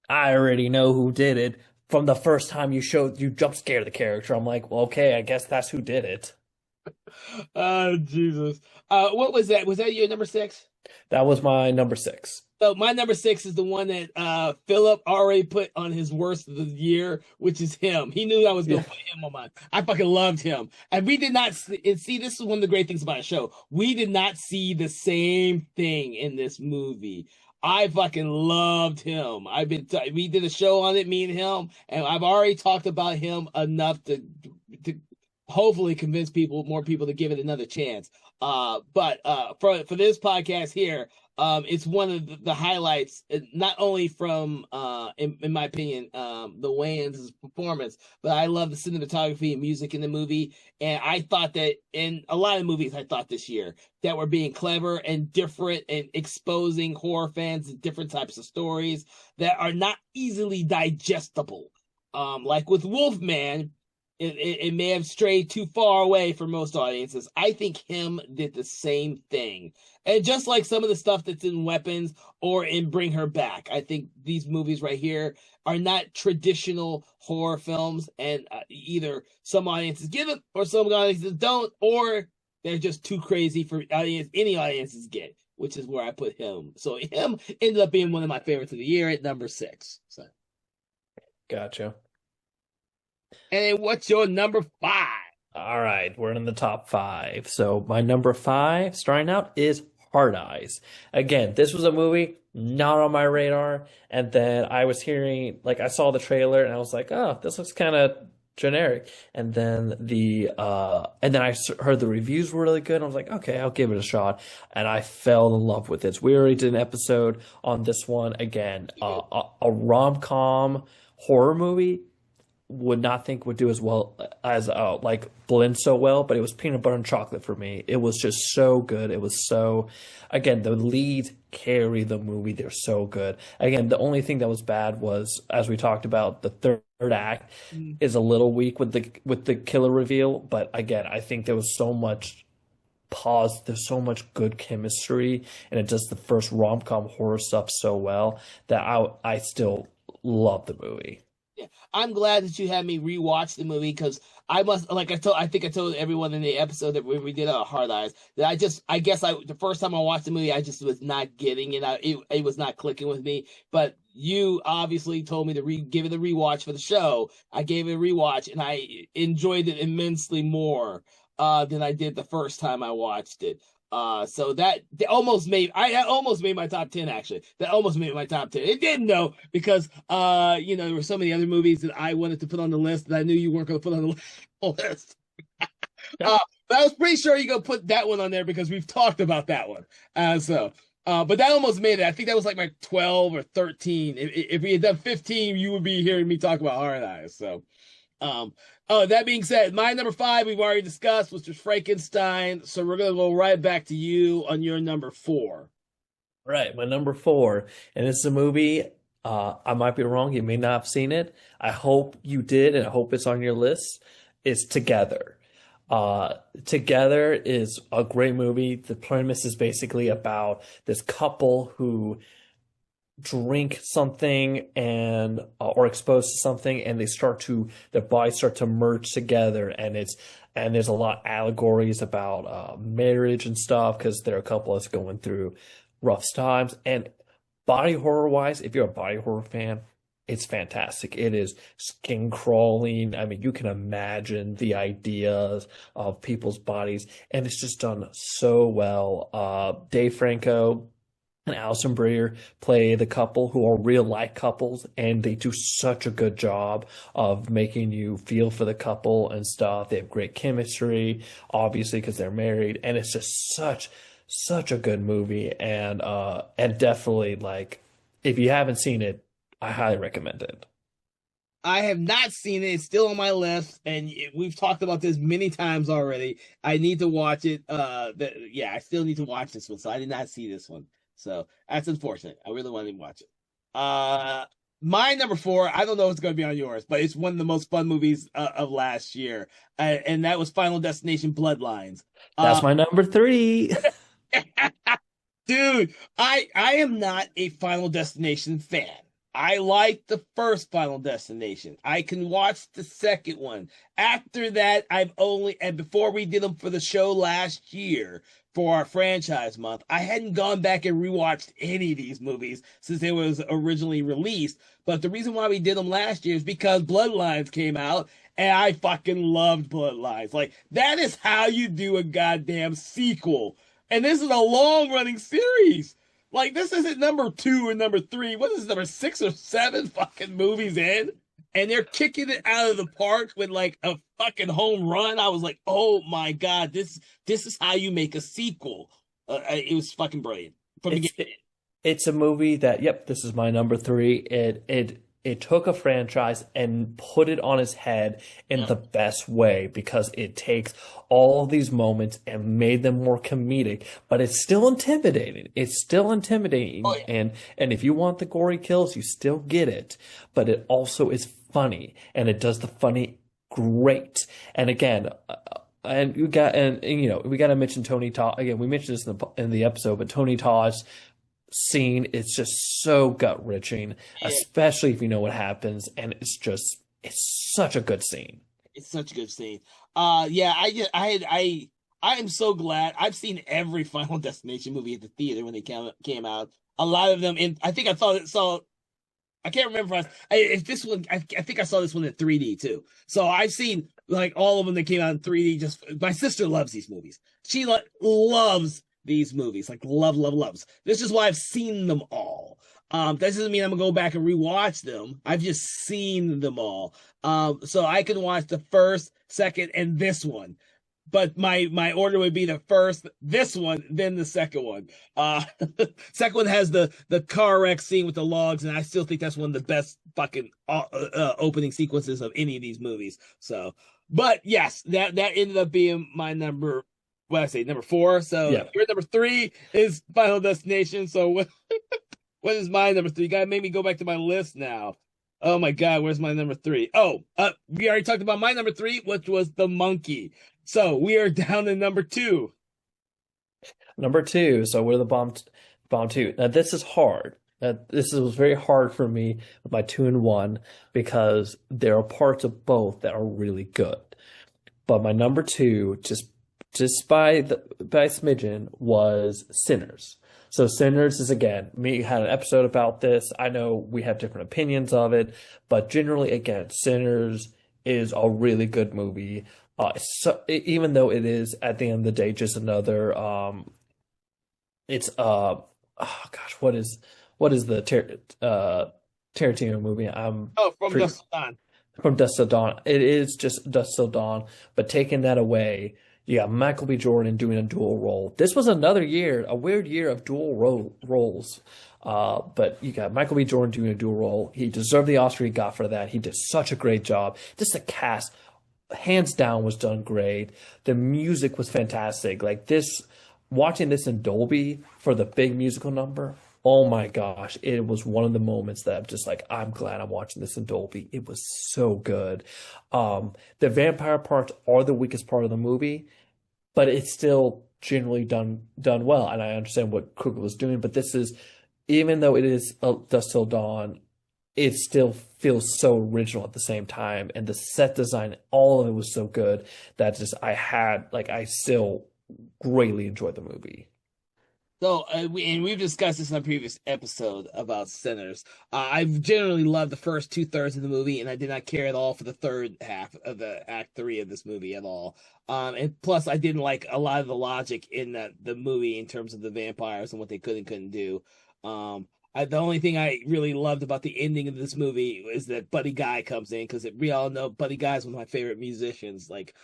I already know who did it from the first time you jump scare the character. I'm like, well, okay, I guess that's who did it. Oh, Jesus. What was that? Was that your number six? That was my number six. So my number six is the one that Philip already put on his worst of the year, which is him. He knew I was gonna Yeah. put him on mine. I fucking loved him, and we did not see. This is one of the great things about the show. We did not see the same thing in this movie. I fucking loved him. We did a show on it, me and him, and I've already talked about him enough to hopefully convince more people to give it another chance. But for this podcast here, it's one of the highlights, not only from in my opinion, the Wayans' performance, but I love the cinematography and music in the movie. And I thought that in a lot of movies I thought this year that were being clever and different and exposing horror fans to different types of stories that are not easily digestible. Like with Wolfman, it may have strayed too far away for most audiences. I think him did the same thing. And just like some of the stuff that's in Weapons or in Bring Her Back, I think these movies right here are not traditional horror films. And either some audiences give it or some audiences don't, or they're just too crazy for any audiences get, which is where I put him. So him ended up being one of my favorites of the year at number six. So. Gotcha. And then what's your number five? All right, we're in the top five. So my number five starting out is Hard Eyes. Again, this was a movie not on my radar, and then I was hearing, like, I saw the trailer and I was like, oh, this looks kind of generic. And then heard the reviews were really good. I was like, okay, I'll give it a shot, and I fell in love with it. We already did an episode on this one. Again, a rom-com horror movie would not think would do as well as like blend so well, but it was peanut butter and chocolate for me. It was just so good. It was so, again, the leads carry the movie. They're so good. Again, the only thing that was bad was, as we talked about, the third act Mm. is a little weak with the killer reveal. But again, I think there was so much pause. There's so much good chemistry, and it does the first rom-com horror stuff so well that I still love the movie. Yeah, I'm glad that you had me rewatch the movie because I must, like I think I told everyone in the episode that we did Hard Eyes that I guess the first time I watched the movie I just was not getting it. It was not clicking with me. But you obviously told me to give it a rewatch for the show. I gave it a rewatch and I enjoyed it immensely more than I did the first time I watched it. So that almost made my top 10 actually. That almost made my top 10. It didn't though because there were so many other movies that I wanted to put on the list that I knew you weren't going to put on the list. But I was pretty sure you're going to put that one on there because we've talked about that one. But that almost made it. I think that was like my 12 or 13. If we had done 15, you would be hearing me talk about Hard Eyes. So, that being said, my number 5 we've already discussed, which was Frankenstein. So we're gonna go right back to you on your number 4. Right, my number 4, and it's a movie. I might be wrong. You may not have seen it. I hope you did, and I hope it's on your list. It's Together. Together is a great movie. The premise is basically about this couple who drink something and or exposed to something, and their bodies start to merge together, and there's a lot of allegories about marriage and stuff because they're a couple that's going through rough times. And body horror wise, if you're a body horror fan, it's fantastic. It is skin crawling. I mean, you can imagine the ideas of people's bodies, and it's just done so well. Dave Franco and Alison Brie play the couple who are real life couples, and they do such a good job of making you feel for the couple and stuff. They have great chemistry, obviously, because they're married, and it's just such a good movie, and definitely, like, if you haven't seen it, I highly recommend it. I have not seen it. It's still on my list, and we've talked about this many times already. I need to watch it. I still need to watch this one. So I did not see this one. So that's unfortunate. I really wanted to watch it. My number 4, I don't know if it's going to be on yours, but it's one of the most fun movies of last year, and that was Final Destination: Bloodlines. That's my number 3. Dude, I am not a Final Destination fan. I like the first Final Destination. I can watch the second one. After that, and before we did them for the show last year for our franchise month, I hadn't gone back and rewatched any of these movies since they was originally released. But the reason why we did them last year is because Bloodlines came out, and I fucking loved Bloodlines. Like, that is how you do a goddamn sequel. And this is a long-running series. Like, this isn't number 2 and number 3. What is this, number 6 or 7 fucking movies in? And they're kicking it out of the park with like a fucking home run. I was like, oh my God, this is how you make a sequel. It was fucking brilliant. It's a movie that, yep, this is my number 3. It took a franchise and put it on its head in the best way because it takes all these moments and made them more comedic, but it's still intimidating. It's still intimidating. Oh, yeah. And if you want the gory kills, you still get it, but it also is funny, and it does the funny great. And again, and we got to mention Tony Todd again. We mentioned this in the episode, but Tony Todd's scene is just so gut wrenching, especially if you know what happens, and it's such a good scene. It's such a good scene. I am so glad I've seen every Final Destination movie at the theater when they came out. A lot of them, I think I saw. I can't remember if this one. I think I saw this one in 3D too. So I've seen like all of them that came out in 3D. Just my sister loves these movies. She loves these movies, like loves. This is why I've seen them all. That doesn't mean I'm gonna go back and rewatch them. I've just seen them all. So I can watch the first, second, and this one. But my order would be the first, this one, then the second one. Second one has the car wreck scene with the logs, and I still think that's one of the best fucking opening sequences of any of these movies. So, but yes, that ended up being my number. What I say, number 4. So Yeah. your number 3 is Final Destination. So what is my number 3? You gotta make me go back to my list now. Oh my God, where's my number 3? Oh, we already talked about my number 3, which was The Monkey. So we are down to number 2. Number 2. So we're the bomb 2. Now this is hard. Was very hard for me with my 2 and 1 because there are parts of both that are really good. But my number 2, just by smidgen, was Sinners. So Sinners is, again, me had an episode about this. I know we have different opinions of it, but generally, again, Sinners is a really good movie. Even though it is at the end of the day just another, it's oh gosh, what is the Tarantino movie? From Dusk Till Dawn. From Dusk Till Dawn. It is just Dusk Till Dawn, but taking that away, you got Michael B. Jordan doing a dual role. This was another year, a weird year of dual roles. But you got Michael B. Jordan doing a dual role. He deserved the Oscar he got for that. He did such a great job. Just the cast, hands down, was done great. The music was fantastic. Like this, watching this in Dolby for the big musical number. Oh my gosh, it was one of the moments that I'm just like, I'm glad I'm watching this in Dolby. It was so good. The vampire parts are the weakest part of the movie, but it's still generally done well. And I understand what Coogler was doing, but this is, even though it is Dusk Till Dawn, it still feels so original at the same time. And the set design, all of it was so good that I still greatly enjoyed the movie. So, we've discussed this in a previous episode about Sinners. I've generally loved the first 2/3 of the movie, and I did not care at all for the third half of the Act 3 of this movie at all. And plus, I didn't like a lot of the logic in the movie in terms of the vampires and what they could and couldn't do. The only thing I really loved about the ending of this movie is that Buddy Guy comes in, because we all know Buddy Guy is one of my favorite musicians. Like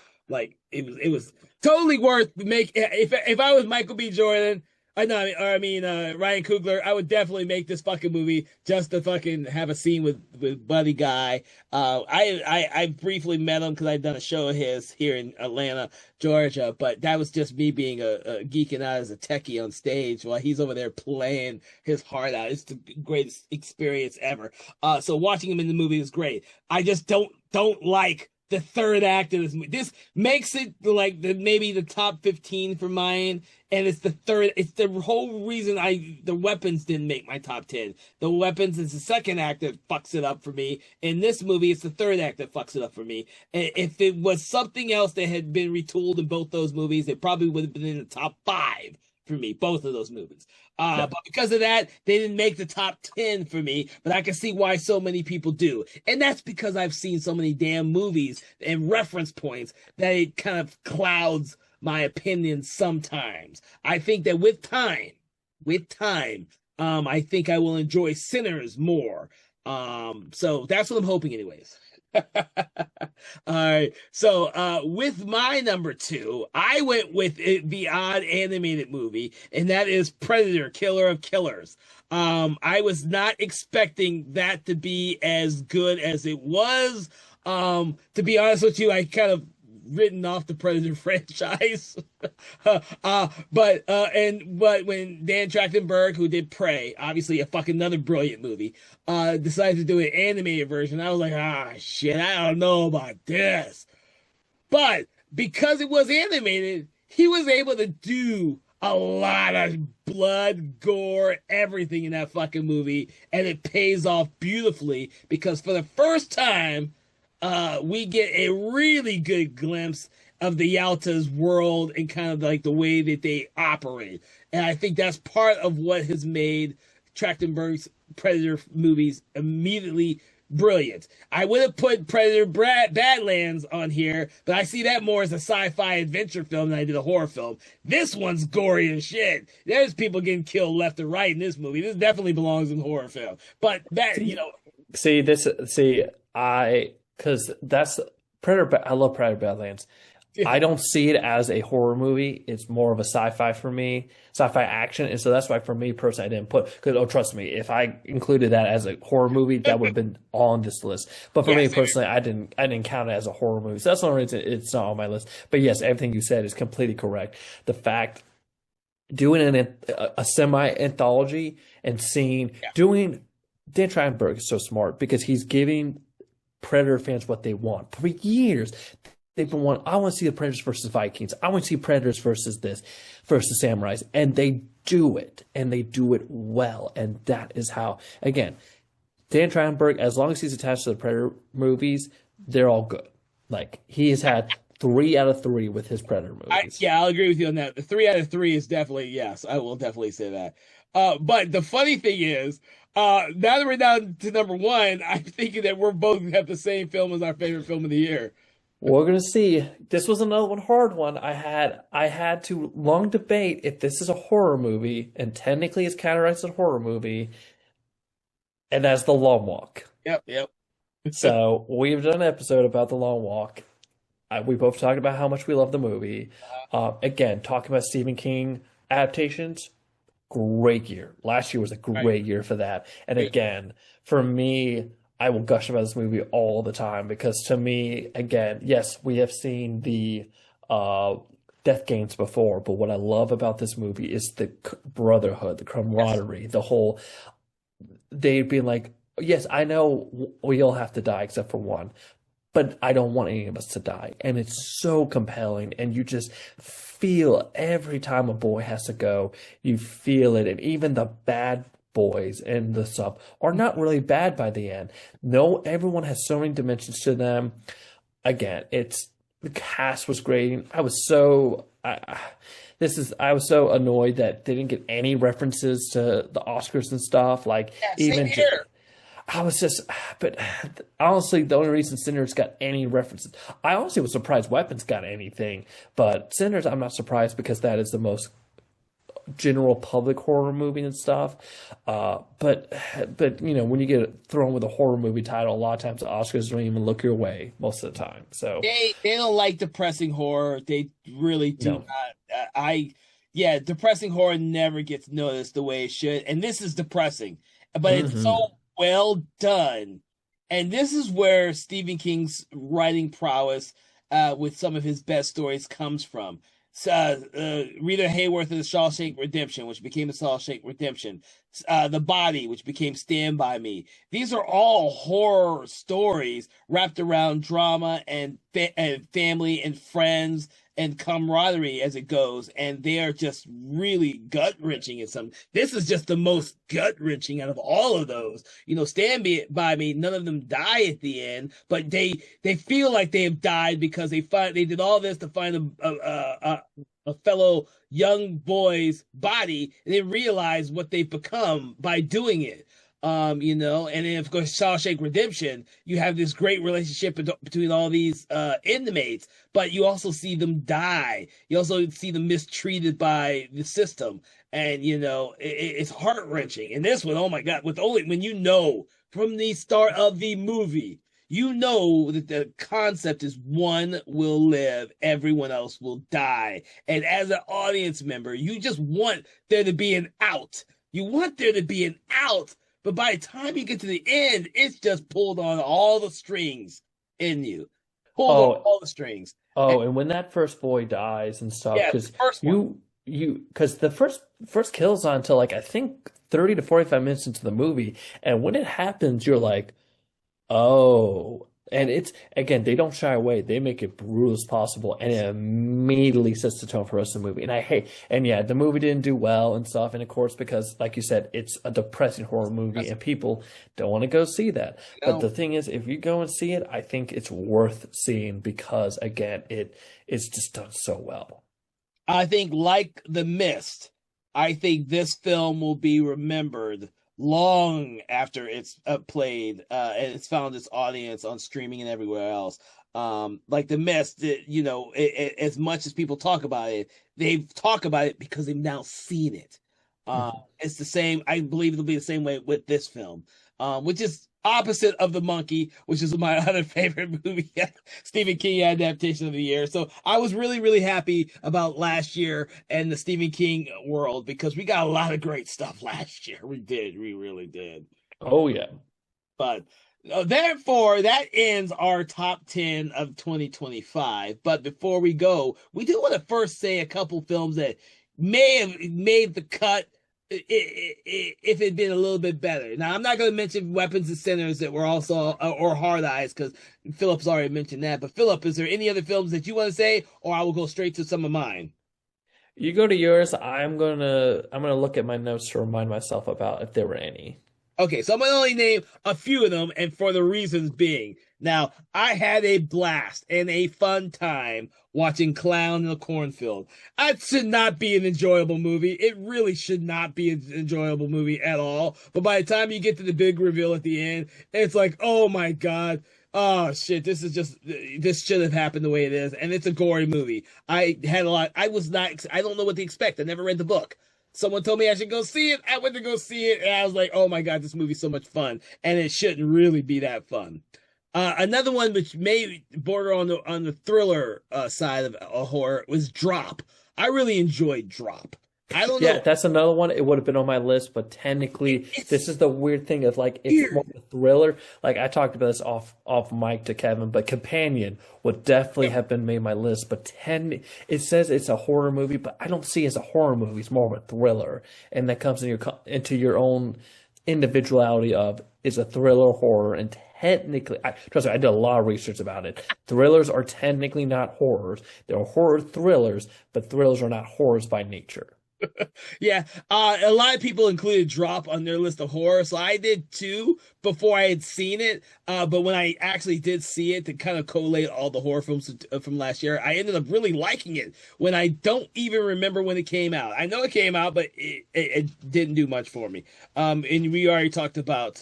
it was totally worth if I was Michael B. Jordan. Ryan Coogler, I would definitely make this fucking movie just to fucking have a scene with Buddy Guy. I briefly met him because I'd done a show of his here in Atlanta, Georgia, but that was just me being a geeking out as a techie on stage while he's over there playing his heart out. It's the greatest experience ever. So watching him in the movie is great. I just don't like the third act of this movie. This makes it like maybe the top 15 for mine, and it's the whole reason the weapons didn't make my top 10. The weapons is the second act that fucks it up for me. In this movie, it's the third act that fucks it up for me. If it was something else that had been retooled in both those movies, it probably would have been in the top 5 for me, both of those movies. But because of that, they didn't make the top 10 for me, but I can see why so many people do. And that's because I've seen so many damn movies and reference points that it kind of clouds my opinion sometimes. I think that with time, I think I will enjoy Sinners more. So that's what I'm hoping anyways. All right. So with my number 2, I went with the odd animated movie, and that is Predator, Killer of Killers. I was not expecting that to be as good as it was. To be honest with you, I kind of written off the Predator franchise. But when Dan Trachtenberg, who did Prey, obviously a fucking another brilliant movie, decided to do an animated version, I was like, shit, I don't know about this. But because it was animated, he was able to do a lot of blood, gore, everything in that fucking movie, and it pays off beautifully because for the first time, we get a really good glimpse of the Yalta's world and kind of like the way that they operate. And I think that's part of what has made Trachtenberg's Predator movies immediately brilliant. I would have put Predator Badlands on here, but I see that more as a sci-fi adventure film than I did a horror film. This one's gory as shit. There's people getting killed left and right in this movie. This definitely belongs in a horror film. But that, you know, because that's Predator. I love Predator Badlands. I don't see it as a horror movie. It's more of a sci-fi for me, sci-fi action, and so that's why for me personally, I didn't put because oh, trust me, if I included that as a horror movie, that would have been on this list. But for me personally, I didn't count it as a horror movie. So that's the only reason it's not on my list. But yes, everything you said is completely correct. The fact doing a semi anthology and seeing doing Dan Trachtenberg is so smart because he's giving Predator fans what they want for years. They've been wanting, I want to see the Predators versus Vikings. I want to see Predators versus this, versus Samurais. And they do it. And they do it well. And that is how, again, Dan Trachtenberg, as long as he's attached to the Predator movies, they're all good. Like, he has had 3 out of 3 with his Predator movies. I'll agree with you on that. The 3 out of 3 is definitely, yes, I will definitely say that. But the funny thing is, now that we're down to number 1, I'm thinking that we're both have the same film as our favorite film of the year. We're gonna see. This was another hard one. I had to long debate if this is a horror movie, and technically it's categorized as a horror movie, and that's The Long Walk. Yep. So we've done an episode about The Long Walk. We both talked about how much we love the movie. Again, talking about Stephen King adaptations, great year. Last year was a great year for that. And again, for me, I will gush about this movie all the time because to me, again, yes, we have seen the Death Games before, but what I love about this movie is the brotherhood, the camaraderie, the whole, they'd be like, yes, I know we all have to die except for one, but I don't want any of us to die. And it's so compelling. And you just feel every time a boy has to go, you feel it. And even the bad boys and the sub are not really bad by the end. No, everyone has so many dimensions to them. Again, the cast was great. I was so annoyed that they didn't get any references to the Oscars and stuff. Like even here. But honestly, the only reason Sinners got any references, I honestly was surprised Weapons got anything, but Sinners, I'm not surprised because that is the most general public horror movie and stuff. But you know, when you get thrown with a horror movie title, a lot of times the Oscars don't even look your way most of the time. So they don't like depressing horror. They really do not. Depressing horror never gets noticed the way it should, and this is depressing, but it's so well done. And this is where Stephen King's writing prowess with some of his best stories comes from. Rita Hayworth of The Shawshank Redemption, which became The Shawshank Redemption. The Body, which became Stand By Me. These are all horror stories wrapped around drama and family and friends and camaraderie as it goes, and they are just really gut-wrenching in some. This is just the most gut-wrenching out of all of those. You know, Stand By Me, none of them die at the end, but they feel like they have died because they did all this to find a fellow young boy's body, and they realize what they've become by doing it. You know, and then of course Shawshank Redemption, you have this great relationship between all these inmates, but you also see them die. You also see them mistreated by the system, and you know it's heart wrenching. And this one, oh my God, when you know from the start of the movie, you know that the concept is one will live, everyone else will die, and as an audience member, you just want there to be an out. You want there to be an out. But by the time you get to the end, it's just pulled on all the strings in you. Pulled on all the strings. And when that first boy dies and stuff, because because the first kill's on until like I think 30 to 45 minutes into the movie, and when it happens, you're like, oh. And it's, again, they don't shy away. They make it brutal as possible, and it immediately sets the tone for the rest of the movie. And the movie didn't do well and stuff, and of course, because, like you said, it's a depressing horror movie, and people don't want to go see that. No. But the thing is, if you go and see it, I think it's worth seeing because, again, it's just done so well. I think, like The Mist, I think this film will be remembered long after it's played and it's found its audience on streaming and everywhere else. Like The Mist, as much as people talk about it, they talk about it because they've now seen it. It's the same. I believe it'll be the same way with this film, which is opposite of The Monkey, which is my other favorite movie, Stephen King adaptation of the year. So I was really, really happy about last year and the Stephen King world because we got a lot of great stuff last year. We did. We really did. Oh yeah. But therefore, that ends our top 10 of 2025. But before we go, we do want to first say a couple films that may have made the cut if it had been a little bit better. Now, I'm not going to mention Weapons and Sinners that were also, or Hard Eyes, because Philip's already mentioned that. But Philip, is there any other films that you want to say, or I will go straight to some of mine? You go to yours. I'm gonna look at my notes to remind myself about if there were any. Okay, so I'm going to only name a few of them, and for the reasons being. Now, I had a blast and a fun time watching Clown in the Cornfield. That should not be an enjoyable movie. It really should not be an enjoyable movie at all. But by the time you get to the big reveal at the end, it's like, oh my God. Oh shit, this should have happened the way it is. And it's a gory movie. I don't know what to expect. I never read the book. Someone told me I should go see it. I went to go see it, and I was like, "Oh my God, this movie's so much fun!" And it shouldn't really be that fun. Another one which may border on the thriller side of a horror was Drop. I really enjoyed Drop. I don't Yeah, know. that's another one. It would have been on my list, but technically, this It's is the weird thing of like it's more weird. of a thriller. Like I talked about this off mic to Kevin, but Companion would definitely have been made my list. But it says it's a horror movie, but I don't see it as a horror movie. It's more of a thriller, and that comes into your own individuality of is a thriller horror and. Technically, trust me, I did a lot of research about it. Thrillers are technically not horrors. They're horror thrillers, but thrillers are not horrors by nature. Yeah, a lot of people included Drop on their list of horror, so I did too before I had seen it. But when I actually did see it to kind of collate all the horror films from last year, I ended up really liking it when I don't even remember when it came out. I know it came out, but it didn't do much for me. And we already talked about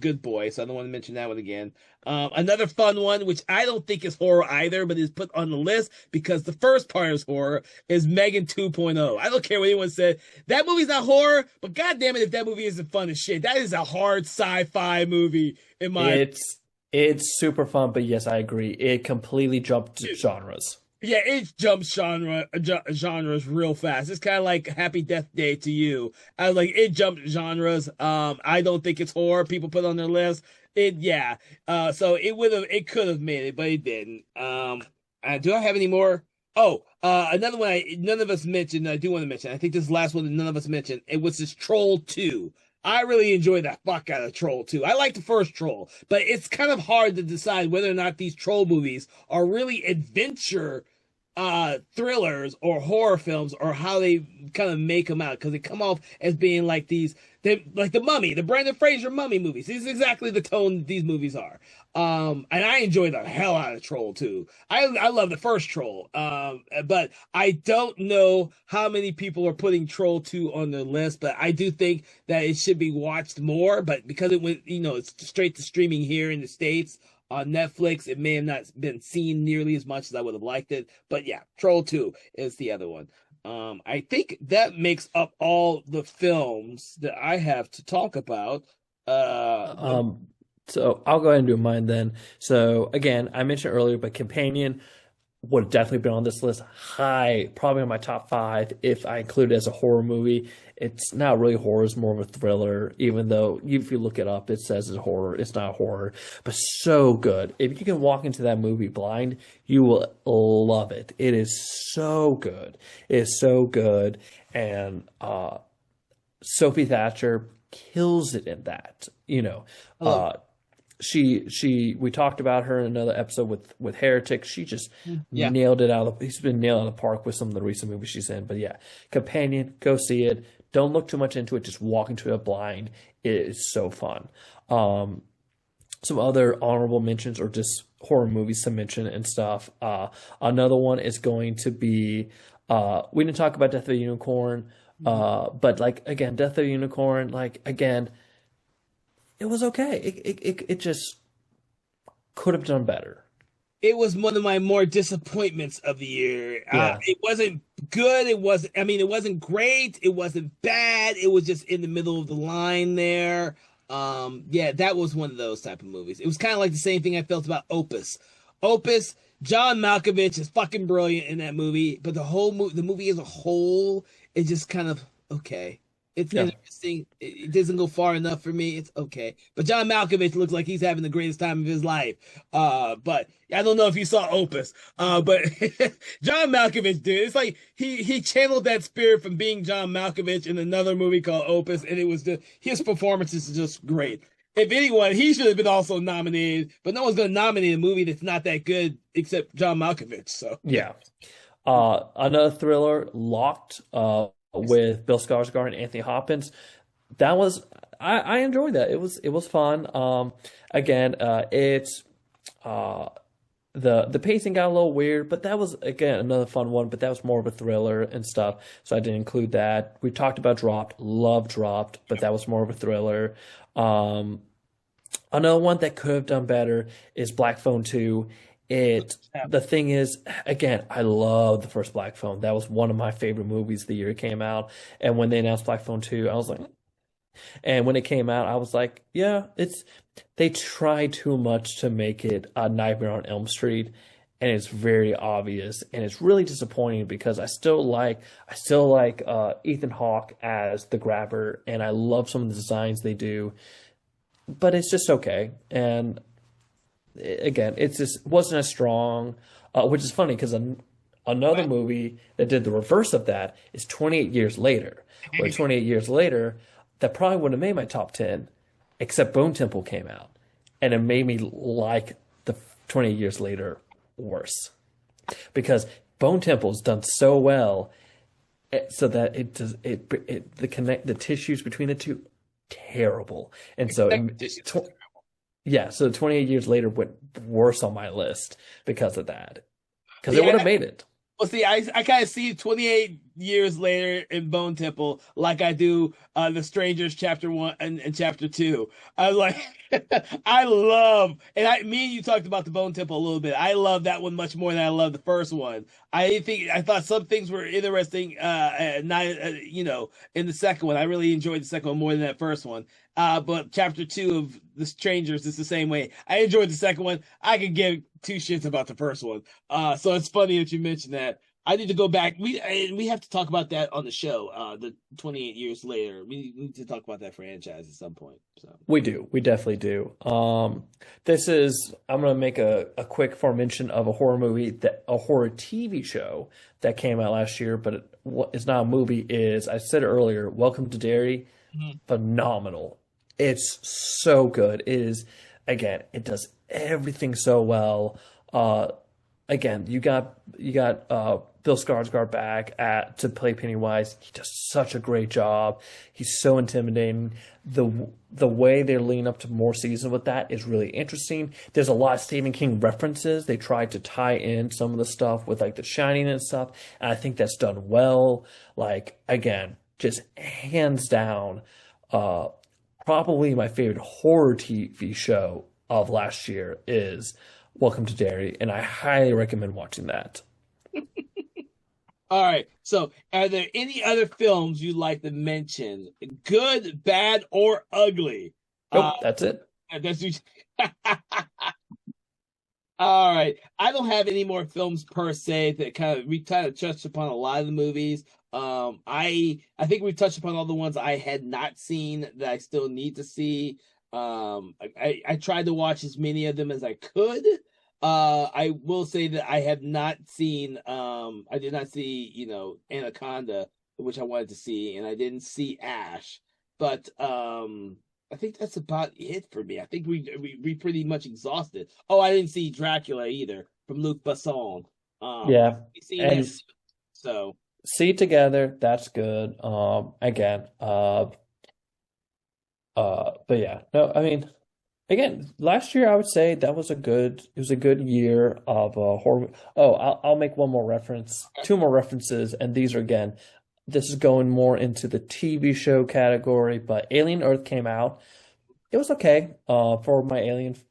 Good Boy, so I don't want to mention that one again. Another fun one, which I don't think is horror either, but is put on the list because the first part is horror, is Megan 2.0. I don't care what anyone said. That movie's not horror, but god damn it if that movie isn't fun as shit. That is a hard sci-fi movie in my It's super fun, but yes, I agree. It completely jumped genres. yeah, it jumps genres real fast. It's kind of like Happy Death Day to You. I was like, it jumped genres. I don't think it's horror. People put on their list. Yeah. So it could have made it, but it didn't. Do I have any more? Oh, another one none of us mentioned. I do want to mention. I think this last one that none of us mentioned. It was this Troll 2. I really enjoyed the fuck out of Troll 2. I like the first Troll, but it's kind of hard to decide whether or not these Troll movies are really adventure thrillers or horror films or how they kind of make them out because they come off as being like like the Mummy, the Brandon Fraser Mummy movies. This is exactly the tone these movies are. And I enjoy the hell out of Troll 2. I love the first Troll. But I don't know how many people are putting Troll 2 on the list, but I do think that it should be watched more. But because it went, it's straight to streaming here in the States on Netflix, it may have not been seen nearly as much as I would have liked it. But yeah, Troll 2 is the other one. I think that makes up all the films that I have to talk about. So I'll go ahead and do mine then. So again, I mentioned earlier, but Companion would have definitely been on this list high, probably on my top five if I include it as a horror movie. It's not really horror, it's more of a thriller, even though if you look it up, it says it's horror. It's not horror, but so good. If you can walk into that movie blind, you will love it. It is so good. It is so good. And Sophie Thatcher kills it in that, we talked about her in another episode with Heretic. She just Yeah. nailed it he's been nailed out of the park with some of the recent movies she's in. But yeah, Companion, go see it. Don't look too much into it. Just walk into it blind. It is so fun. Some other honorable mentions or just horror movies to mention and stuff. Another one is going to be we didn't talk about Death of a Unicorn, Mhm. But like again, Death of a Unicorn, like again, it was okay. It just could have done better. It was one of my more disappointments of the year. Yeah. It wasn't good. It wasn't, I mean, it wasn't great. It wasn't bad. It was just in the middle of the line there. Yeah, that was one of those type of movies. It was kind of like the same thing I felt about Opus. Opus, John Malkovich is fucking brilliant in that movie, but the movie as a whole is just kind of okay. It's Yeah. interesting. It doesn't go far enough for me. It's okay. But John Malkovich looks like he's having the greatest time of his life. But I don't know if you saw Opus. But John Malkovich, dude, it's like he channeled that spirit from being John Malkovich in another movie called Opus, and it was just his performance is just great. If anyone, he should have been also nominated, but no one's gonna nominate a movie that's not that good except John Malkovich. So Yeah. Another thriller, Locked, with Bill Skarsgård and Anthony Hopkins. That was I enjoyed that. It was fun. Again, it's uh the pacing got a little weird, but that was again another fun one. But that was more of a thriller and stuff, so I didn't include that. We talked about Dropped, love Dropped, but that was more of a thriller. Um, Another one that could have done better is Black Phone 2. The thing is, again, I love the first Black Phone. That was one of my favorite movies the year it came out. And when they announced Black Phone 2, I was like, and when it came out, I was like, yeah, they tried too much to make it a Nightmare on Elm Street, and it's very obvious, and it's really disappointing because I still like Ethan Hawke as the grabber, and I love some of the designs they do, but it's just okay. And again, it's just wasn't as strong, which is funny because another movie that did the reverse of that is 28 Years Later, where 28 Years Later, that probably would have made my top 10, except Bone Temple came out, and it made me like the 28 Years Later worse because Bone Temple's done so well, so that it does the tissues between the two terrible, and so yeah, so 28 Years Later went worse on my list because of that. Because it would yeah, have made it. well, see, I kind of see 28 years later in Bone Temple like I do The Strangers Chapter 1 and Chapter 2. I was like, I love, and me and you talked about the Bone Temple a little bit. I love that one much more than I love the first one. I thought some things were interesting, not, in the second one. I really enjoyed the second one more than that first one. But Chapter 2 of The Strangers is the same way. I enjoyed the second one. I could give two shits about the first one. So it's funny that you mentioned that. I need to go back. We have to talk about that on the show. The 28 years later, we need to talk about that franchise at some point. So We do. We definitely do. I'm gonna make a quick mention of a horror TV show that came out last year, but what is not a movie is, I said it earlier, Welcome to Derry, Mhm. phenomenal. It's so good. Again, it does everything so well. Again, you got Bill Skarsgård back at to play Pennywise. He does such a great job. He's so intimidating. The way they're leading up to more season with that is really interesting. There's a lot of Stephen King references. They tried to tie in some of the stuff with like The Shining and stuff, and I think that's done well. Like again, just hands down, uh, probably my favorite horror TV show of last year is Welcome to Derry, and I highly recommend watching that. All right. So, are there any other films you'd like to mention? Good, bad, or ugly? Uh, Nope, that's it. that's All right. I don't have any more films per se that we kind of touched upon a lot of the movies. I think we touched upon all the ones I had not seen that I still need to see. I tried to watch as many of them as I could. I will say that I have not seen I did not see, Anaconda, which I wanted to see, and I didn't see Ash. But I think that's about it for me. I think we pretty much exhausted. Oh, I didn't see Dracula either from Luc Besson. Yeah, I've seen and that. So see together, that's good. Again, but yeah, no, I mean, again, last year I would say it was a good year of horror. Oh, I'll make one more reference, two more references, and these are again. this is going more into the TV show category, but Alien Earth came out. It was okay. For my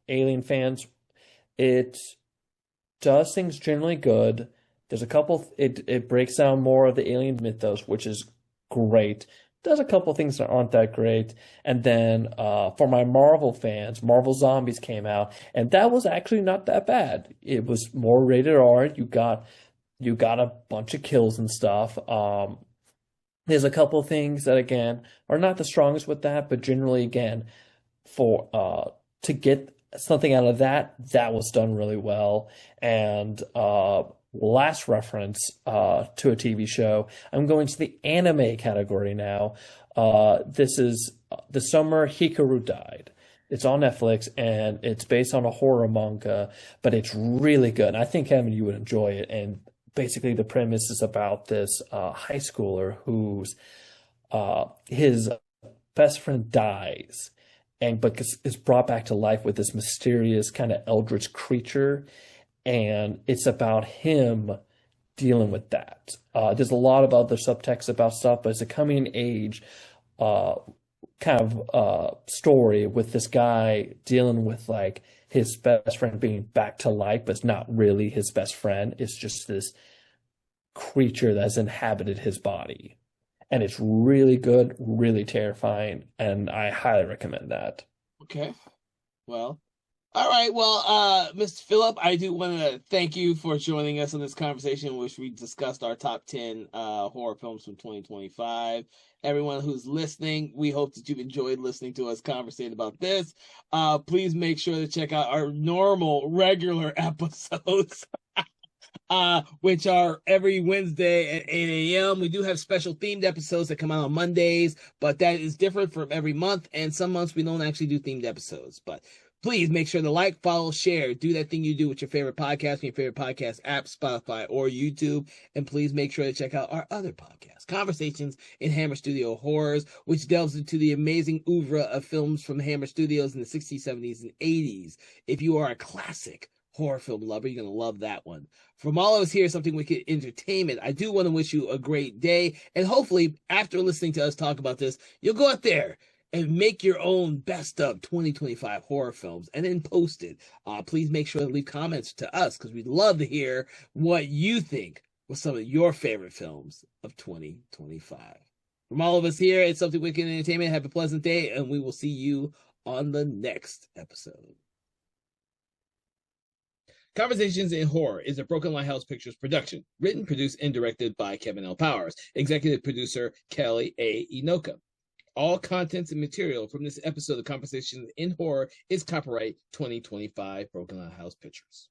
Alien fans, it does things generally good. There's a couple. It breaks down more of the alien mythos, which is great. Does a couple things that aren't that great, and then for my Marvel fans, Marvel Zombies came out, and that was actually not that bad. It was more rated R. You got a bunch of kills and stuff. There's a couple things that again are not the strongest with that, but generally again for to get something out of that, that was done really well. And last reference to a TV show, I'm going to the anime category now. This is The Summer Hikaru Died. It's on Netflix and it's based on a horror manga, but it's really good. I think, Kevin, you would enjoy it. And basically, the premise is about this high schooler who's his best friend dies and but is brought back to life with this mysterious kind of eldritch creature, and it's about him dealing with that. There's a lot of other subtext about stuff, but it's a coming age uh, kind of story with this guy dealing with like his best friend being back to life, but it's not really his best friend. It's just this creature that's inhabited his body. And it's really good, really terrifying, and I highly recommend that. Okay. Well, all right. Well, Mr. Phillip, I do want to thank you for joining us on this conversation in which we discussed our top 10 horror films from 2025. Everyone who's listening, we hope that you've enjoyed listening to us conversate about this. Please make sure to check out our normal, regular episodes. Which are every Wednesday at 8 a.m. We do have special themed episodes that come out on Mondays, but that is different from every month. And some months we don't actually do themed episodes. But please make sure to like, follow, share, do that thing you do with your favorite podcast, your favorite podcast app, Spotify or YouTube. And please make sure to check out our other podcast, Conversations in Hammer Studio Horrors, which delves into the amazing oeuvre of films from Hammer Studios in the 60s, 70s, and 80s. If you are a classic horror film lover, you're going to love that one. From all of us here, Something Wicked Entertainment, I do want to wish you a great day. And hopefully, after listening to us talk about this, you'll go out there and make your own best of 2025 horror films and then post it. Please make sure to leave comments to us because we'd love to hear what you think was some of your favorite films of 2025. From all of us here at Something Wicked Entertainment, have a pleasant day, and we will see you on the next episode. Conversations in Horror is a Broken Lighthouse Pictures production, written, produced, and directed by Kevin L. Powers, executive producer Kelly A. Inoka. All contents and material from this episode of Conversations in Horror is copyright 2025 Broken Lighthouse Pictures.